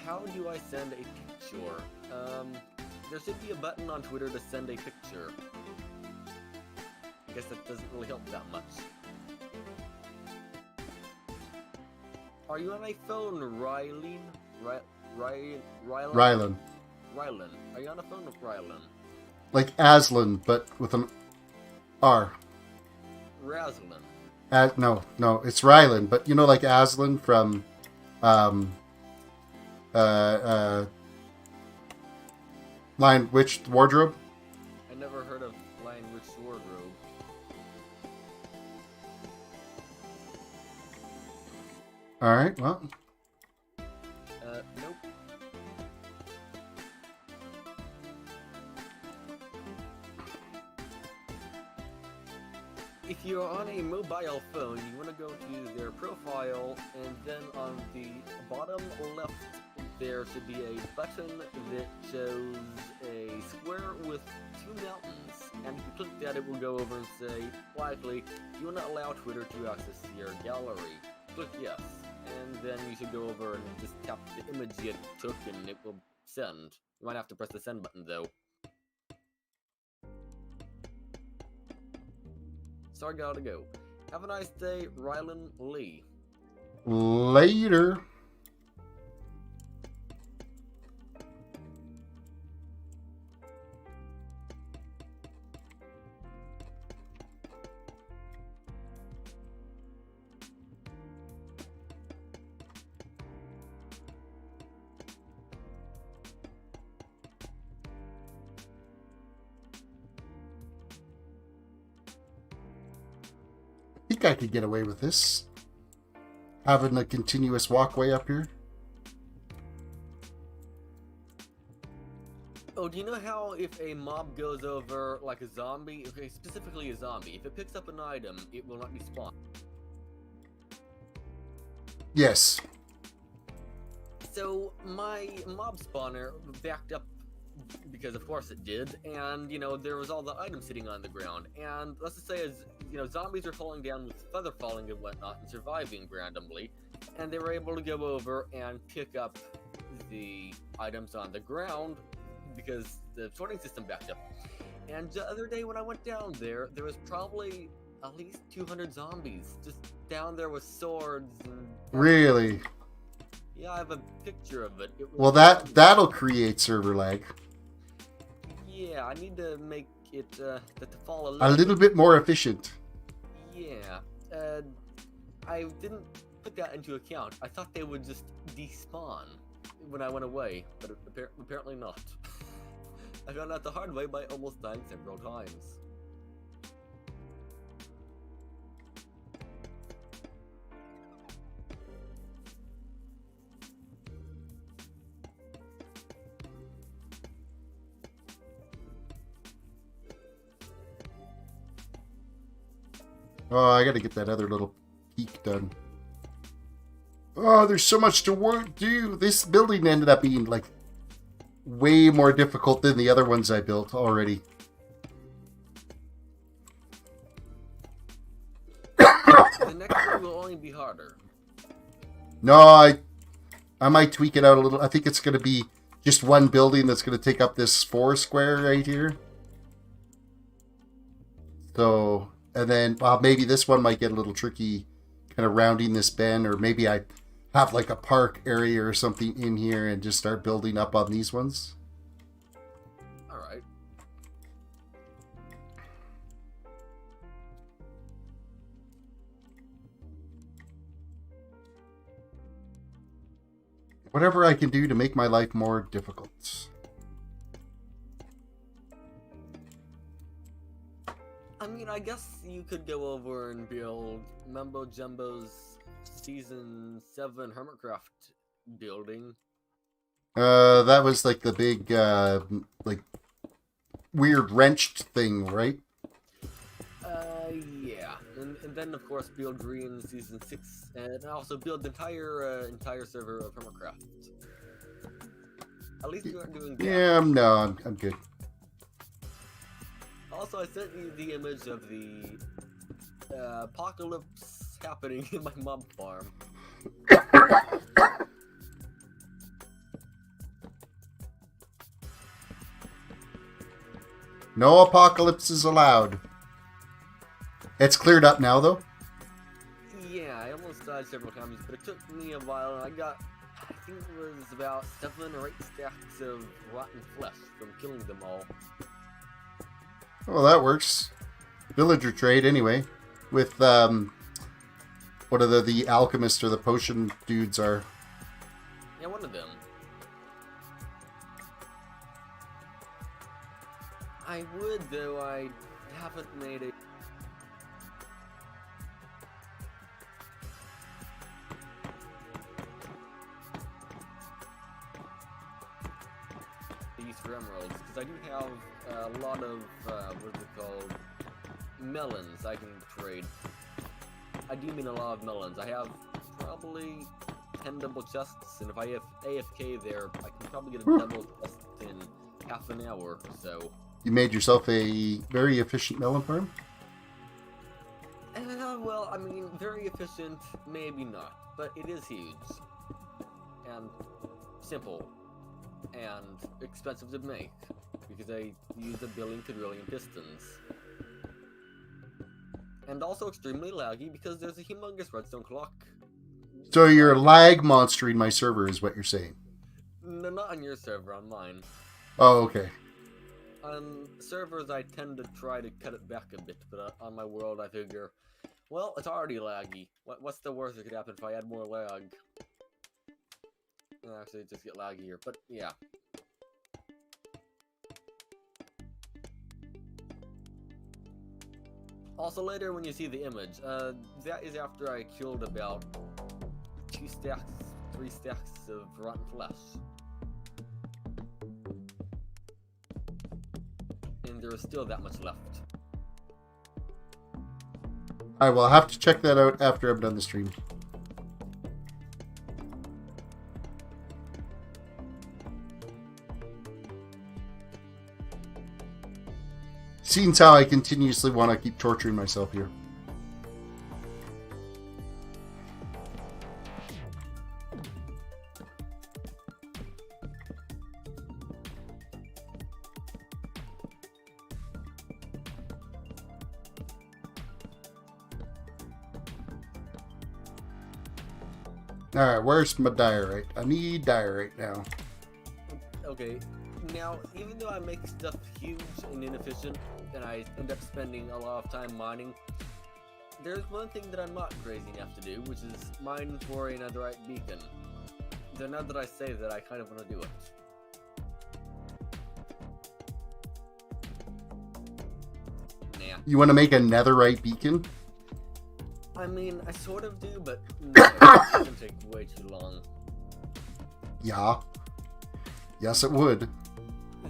How do I send a picture? There should be a button on Twitter to send a picture. I guess that doesn't really help that much. Are you on a phone, Rylan? Rylan. Rylan. Are you on a phone with Rylan? Like Aslan, but with an R. Raslin. No, it's Rylan, but you know, like Aslan from Lion Witch Wardrobe? I never heard of Lion Witch Wardrobe. Alright, well. Nope. If you're on a mobile phone, you want to go to their profile, and then on the bottom left, there should be a button that shows a square with 2 mountains. And if you click that, it will go over and say, likely, you want to allow Twitter to access your gallery. Click yes. And then you should go over and just tap the image you took and it will send. You might have to press the send button though. So I gotta go. Have a nice day, Rylan Lee. Later. I think I could get away with this. Having a continuous walkway up here. Oh, do you know how if a mob goes over like a zombie, specifically a zombie, if it picks up an item, it will not be spawned? Yes. So my mob spawner backed up because of course it did, and you know there was all the items sitting on the ground, and let's just say as you know zombies are falling down with feather falling and whatnot and surviving randomly, and they were able to go over and pick up the items on the ground because the sorting system backed up. And the other day when I went down there, there was probably at least 200 zombies just down there with swords and... Really? Yeah, I have a picture of it. Well, that'll create server lag. Yeah, I need to make it that to fall a little bit more efficient. Yeah. I didn't put that into account. I thought they would just despawn when I went away, but apparently not. I found out the hard way by almost dying several times. Oh, I gotta get that other little peak done. Oh, there's so much to do. This building ended up being, like, way more difficult than the other ones I built already. The next one will only be harder. No, I might tweak it out a little. I think it's gonna be just one building that's gonna take up this 4 square right here. So... And then, well, maybe this one might get a little tricky, kind of rounding this bend, or maybe I have like a park area or something in here and just start building up on these ones. Alright. Whatever I can do to make my life more difficult. I mean, I guess you could go over and build Mumbo Jumbo's Season 7 Hermitcraft building. That was like the big, like, weird wrenched thing, right? Yeah. And then, of course, build Green Season 6, and also build the entire server of Hermitcraft. At least you aren't doing that. Yeah, no, I'm good. Also, I sent you the image of the apocalypse happening in my mob farm. No apocalypses allowed. It's cleared up now, though? Yeah, I almost died several times, but it took me a while, and I got, I think it was about 7 or 8 stacks of rotten flesh from killing them all. Well, that works. Villager trade, anyway. With, what are the alchemists or the potion dudes are. Yeah, one of them. I would, though I haven't made it. These for emeralds, because I do have a lot of, what is it called? Melons I can trade. I do mean a lot of melons. I have probably 10 double chests, and if I have AFK there, I can probably get a double chest in half an hour or so. You made yourself a very efficient melon farm? Well, I mean, very efficient, maybe not, but it is huge. And simple. And expensive to make, because I use a billion quadrillion pistons. And also extremely laggy, because there's a humongous redstone clock. So you're lag monstering my server, is what you're saying? No, not on your server, on mine. Oh, okay. On servers, I tend to try to cut it back a bit, but on my world, I figure, well, it's already laggy. What's the worst that could happen if I add more lag? Actually, just get laggier, but yeah. Also, later when you see the image, that is after I killed about 2 stacks, 3 stacks of rotten flesh. And there is still that much left. I will have to check that out after I'm done the stream. Seems how I continuously want to keep torturing myself here. Alright, where's my diorite? I need diorite now. Okay, now, even though I make stuff huge and inefficient, and I end up spending a lot of time mining, there's one thing that I'm not crazy enough to do, which is mine for a netherite beacon. So now that I say that, I kind of want to do it. Nah. You want to make a netherite beacon? I mean, I sort of do, but no, it's gonna take way too long. Yeah. Yes, it would.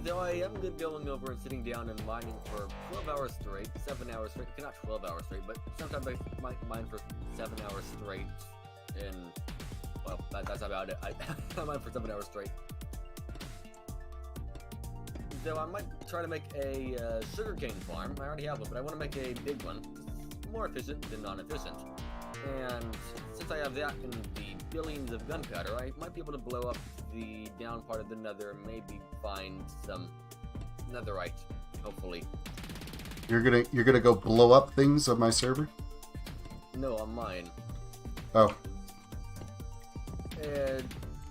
Though I am good going over and sitting down and mining for 12 hours straight, 7 hours straight, okay, not 12 hours straight, but sometimes I might mine for 7 hours straight, and, well, that's about it. I mine for 7 hours straight. Though I might try to make a sugarcane farm. I already have one, but I want to make a big one. More efficient than non-efficient. And since I have that and the billions of gunpowder, I might be able to blow up the down part of the nether and maybe find some netherite, hopefully. You're gonna go blow up things on my server? No, on mine. Oh. And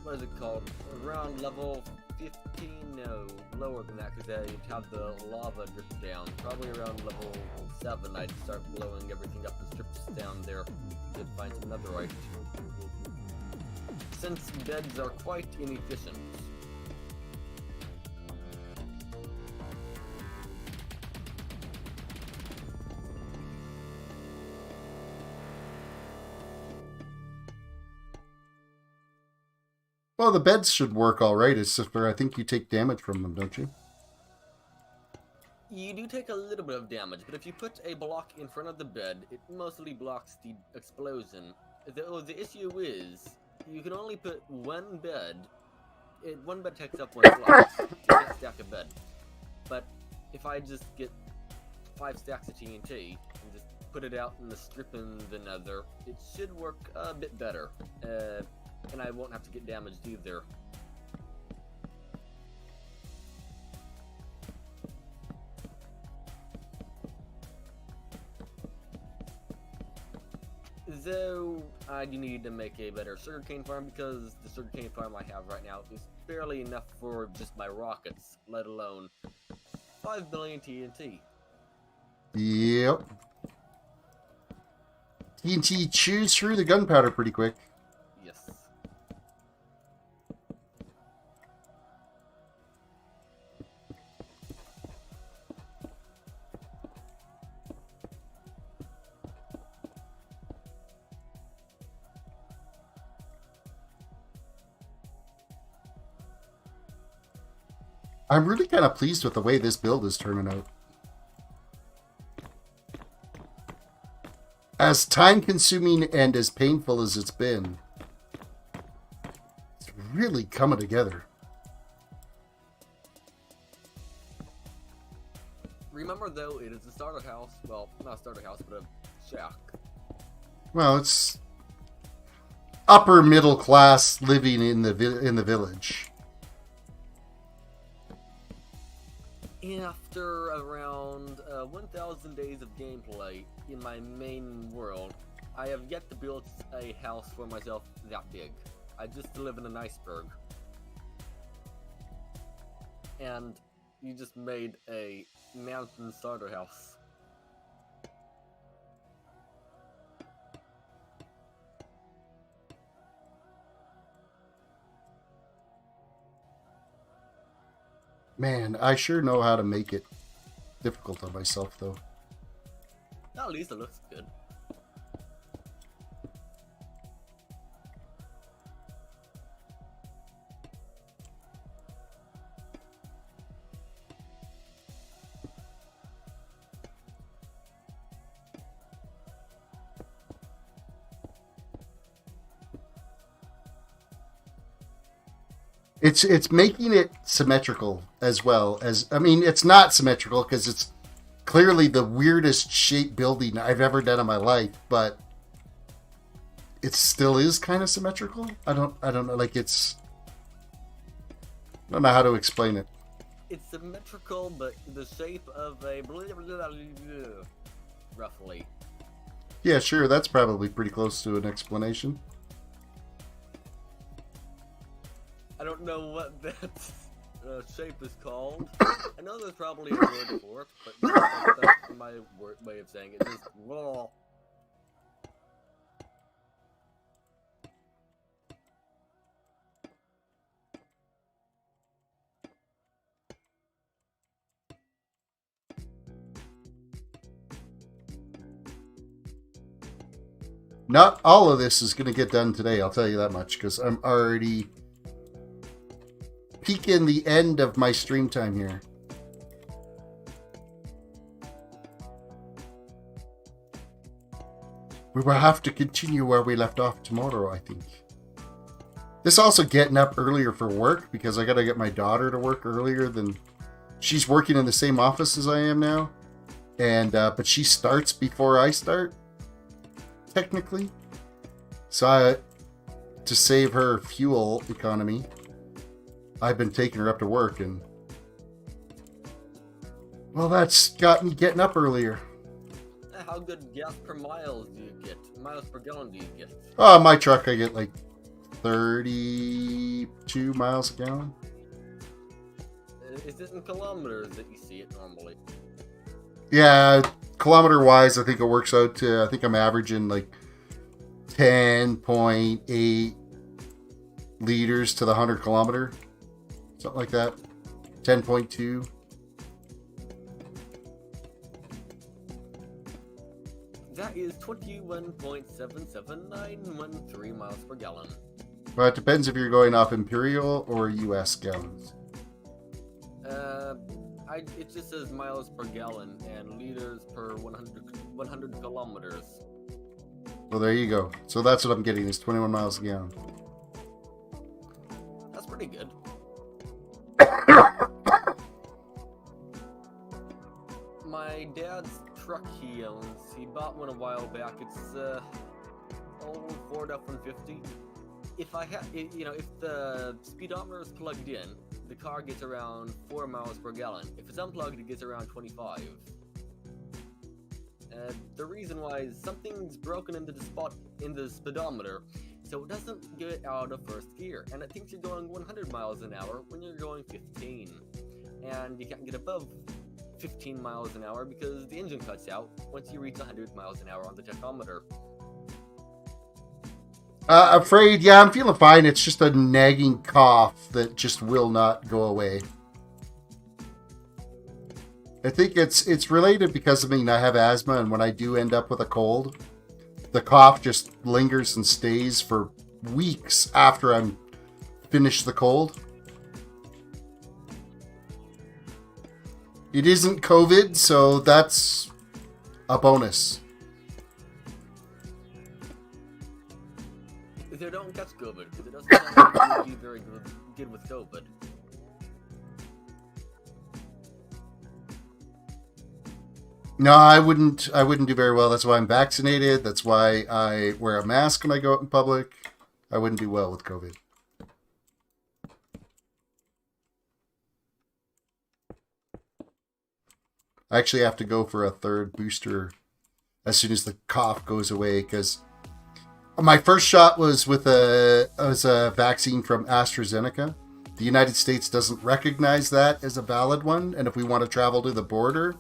what is it called? Around level 15? No, lower than that, because I'd have the lava drip down. Probably around level 7, I'd start blowing everything up and strips down there to find some netherite. Since beds are quite inefficient. Well, the beds should work all right. It's just I think you take damage from them, don't you? You do take a little bit of damage, but if you put a block in front of the bed, it mostly blocks the explosion. The issue is, you can only put one bed. One bed takes up one block. You can't stack a bed. But if I just get 5 stacks of TNT and just put it out in the strip in the nether, it should work a bit better. And I won't have to get damaged either. Though I do need to make a better sugarcane farm, because the sugarcane farm I have right now is barely enough for just my rockets, let alone 5 billion TNT. Yep. TNT chews through the gunpowder pretty quick. Yes. I'm really kind of pleased with the way this build is turning out. As time-consuming and as painful as it's been, it's really coming together. Remember, though, it is a starter house. Well, not a starter house, but a shack. Well, it's upper middle class living in the village. After around 1,000 days of gameplay in my main world, I have yet to build a house for myself that big. I just live in an iceberg. And you just made a mountain starter house. Man, I sure know how to make it difficult on myself, though. At least it looks good. It's making it symmetrical as well as, I mean, it's not symmetrical because it's clearly the weirdest shaped building I've ever done in my life, but it still is kind of symmetrical. I don't know, like I don't know how to explain it. It's symmetrical, but the shape of a roughly. Yeah, sure, that's probably pretty close to an explanation. I don't know what that shape is called. I know there's probably a word for it, but that's my way of saying it. Just raw. Not all of this is going to get done today, I'll tell you that much, because I'm already peeking the end of my stream time here. We will have to continue where we left off tomorrow, I think. This also getting up earlier for work, because I got to get my daughter to work earlier than... She's working in the same office as I am now, and but she starts before I start, technically. So to save her fuel economy, I've been taking her up to work, and well, that's got me getting up earlier. How good gas per mile do you get? Miles per gallon do you get? Oh, my truck, I get like 32 miles a gallon. Is it in kilometers that you see it normally? Yeah, kilometer-wise, I think it works out to, I think I'm averaging like 10.8 liters to the 100 kilometer. Something like that. 10.2. That is 21.77913 miles per gallon. Well, it depends if you're going off imperial or US gallons. It just says miles per gallon and liters per 100 kilometers. Well, there you go. So that's what I'm getting, is 21 miles a gallon. That's pretty good. My dad's truck he owns, he bought one a while back. It's old Ford F-150. If the speedometer is plugged in, the car gets around 4 miles per gallon. If it's unplugged, it gets around 25. The reason why is something's broken in the speedometer, so it doesn't get out of first gear, and it thinks you're going 100 miles an hour when you're going 15, and you can't get above 15 miles an hour because the engine cuts out once you reach 100 miles an hour on the tachometer. Afraid, yeah, I'm feeling fine. It's just a nagging cough that just will not go away. I think it's related because, I have asthma, and when I do end up with a cold, the cough just lingers and stays for weeks after I'm finished the cold. It isn't COVID, so that's a bonus. They don't catch COVID, because it doesn't sound like you would be very good with COVID. No, I wouldn't do very well. That's why I'm vaccinated. That's why I wear a mask when I go out in public. I wouldn't do well with COVID. I actually have to go for a third booster as soon as the cough goes away, because my first shot was with a vaccine from AstraZeneca. The United States doesn't recognize that as a valid one, and if we want to travel to the border,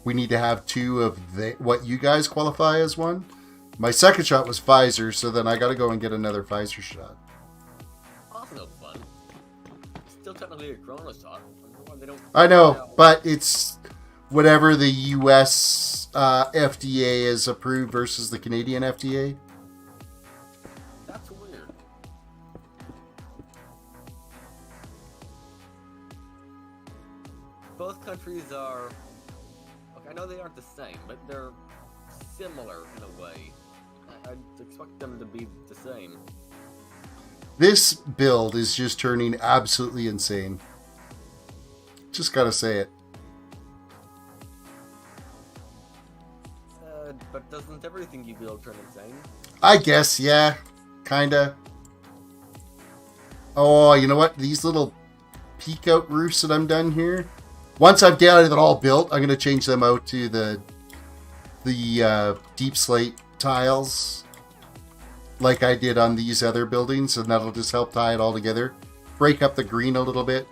we need to have two of what you guys qualify as one. My second shot was Pfizer, so then I got to go and get another Pfizer shot. That's no fun. Still technically a corona shot. I know, but it's whatever the U.S. FDA is approved versus the Canadian FDA. That's weird. Both countries are... I know they aren't the same, but they're similar in a way. I'd expect them to be the same. This build is just turning absolutely insane. Just gotta say it. But doesn't everything you build turn insane? I guess, yeah. Kinda. Oh, you know what? These little peek out roofs that I'm done here. Once I've got it all built, I'm going to change them out to the deep slate tiles like I did on these other buildings, and that'll just help tie it all together. Break up the green a little bit.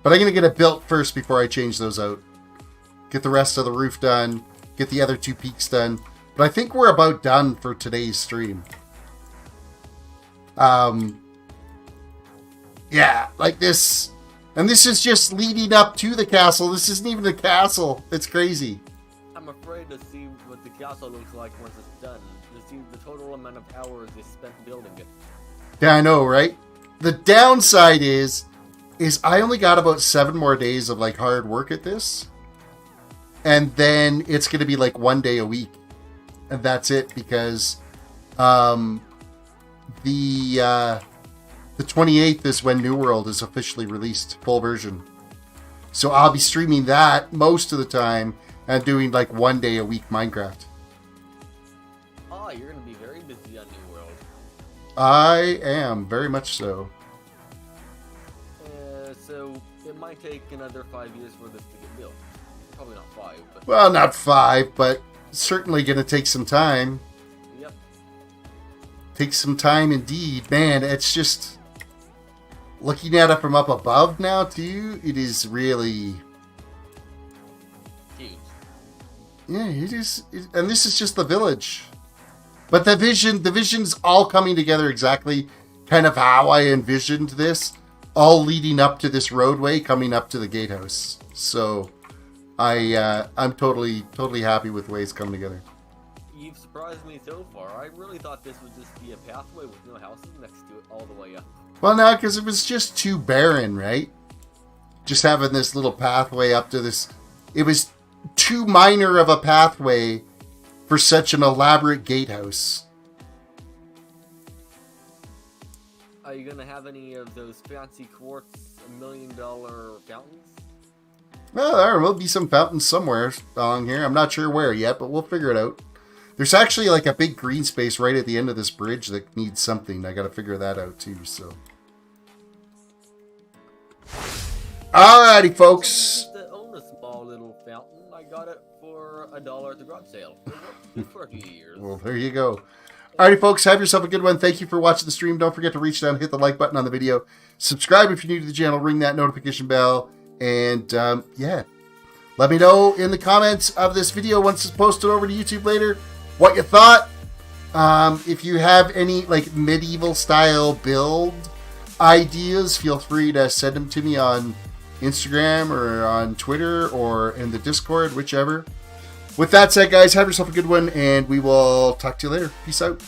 But I'm going to get it built first before I change those out. Get the rest of the roof done. Get the other two peaks done. But I think we're about done for today's stream. Yeah, like this... And this is just leading up to the castle. This isn't even a castle. It's crazy. I'm afraid to see what the castle looks like once it's done. To see the total amount of hours they spent building it. Yeah, I know, right? The downside is I only got about 7 more days of like hard work at this. And then it's going to be like 1 day a week. And that's it, because the 28th is when New World is officially released, full version. So I'll be streaming that most of the time and doing like 1 day a week Minecraft. Oh, you're going to be very busy on New World. I am, very much so. So it might take another 5 years for this to get built. Probably not 5, but... Well, not 5, but certainly going to take some time. Yep. Take some time indeed. Man, it's just... Looking at it from up above now, too, it is really... Huge. Yeah, it is. And this is just the village. But the vision's all coming together exactly kind of how I envisioned this. All leading up to this roadway coming up to the gatehouse. So I'm totally happy with the way it's coming together. You've surprised me so far. I really thought this would just be a pathway with no houses next to it all the way up. Well, no, because it was just too barren, right? Just having this little pathway up to this. It was too minor of a pathway for such an elaborate gatehouse. Are you gonna have any of those fancy quartz $1 million fountains? Well, there will be some fountains somewhere along here. I'm not sure where yet, but we'll figure it out. There's actually like a big green space right at the end of this bridge that needs something. I got to figure that out too, so. Alrighty, folks. I own a small little fountain. I got it for $1 at the garage sale. It worked good for a few years. Well, there you go. Alrighty, folks, have yourself a good one. Thank you for watching the stream. Don't forget to reach down and hit the like button on the video. Subscribe if you're new to the channel. Ring that notification bell. And, yeah. Let me know in the comments of this video once it's posted over to YouTube later what you thought. If you have any, like, medieval-style build ideas, feel free to send them to me on Instagram or on Twitter or in the Discord, whichever. With that said, guys, have yourself a good one, and we will talk to you later. Peace out.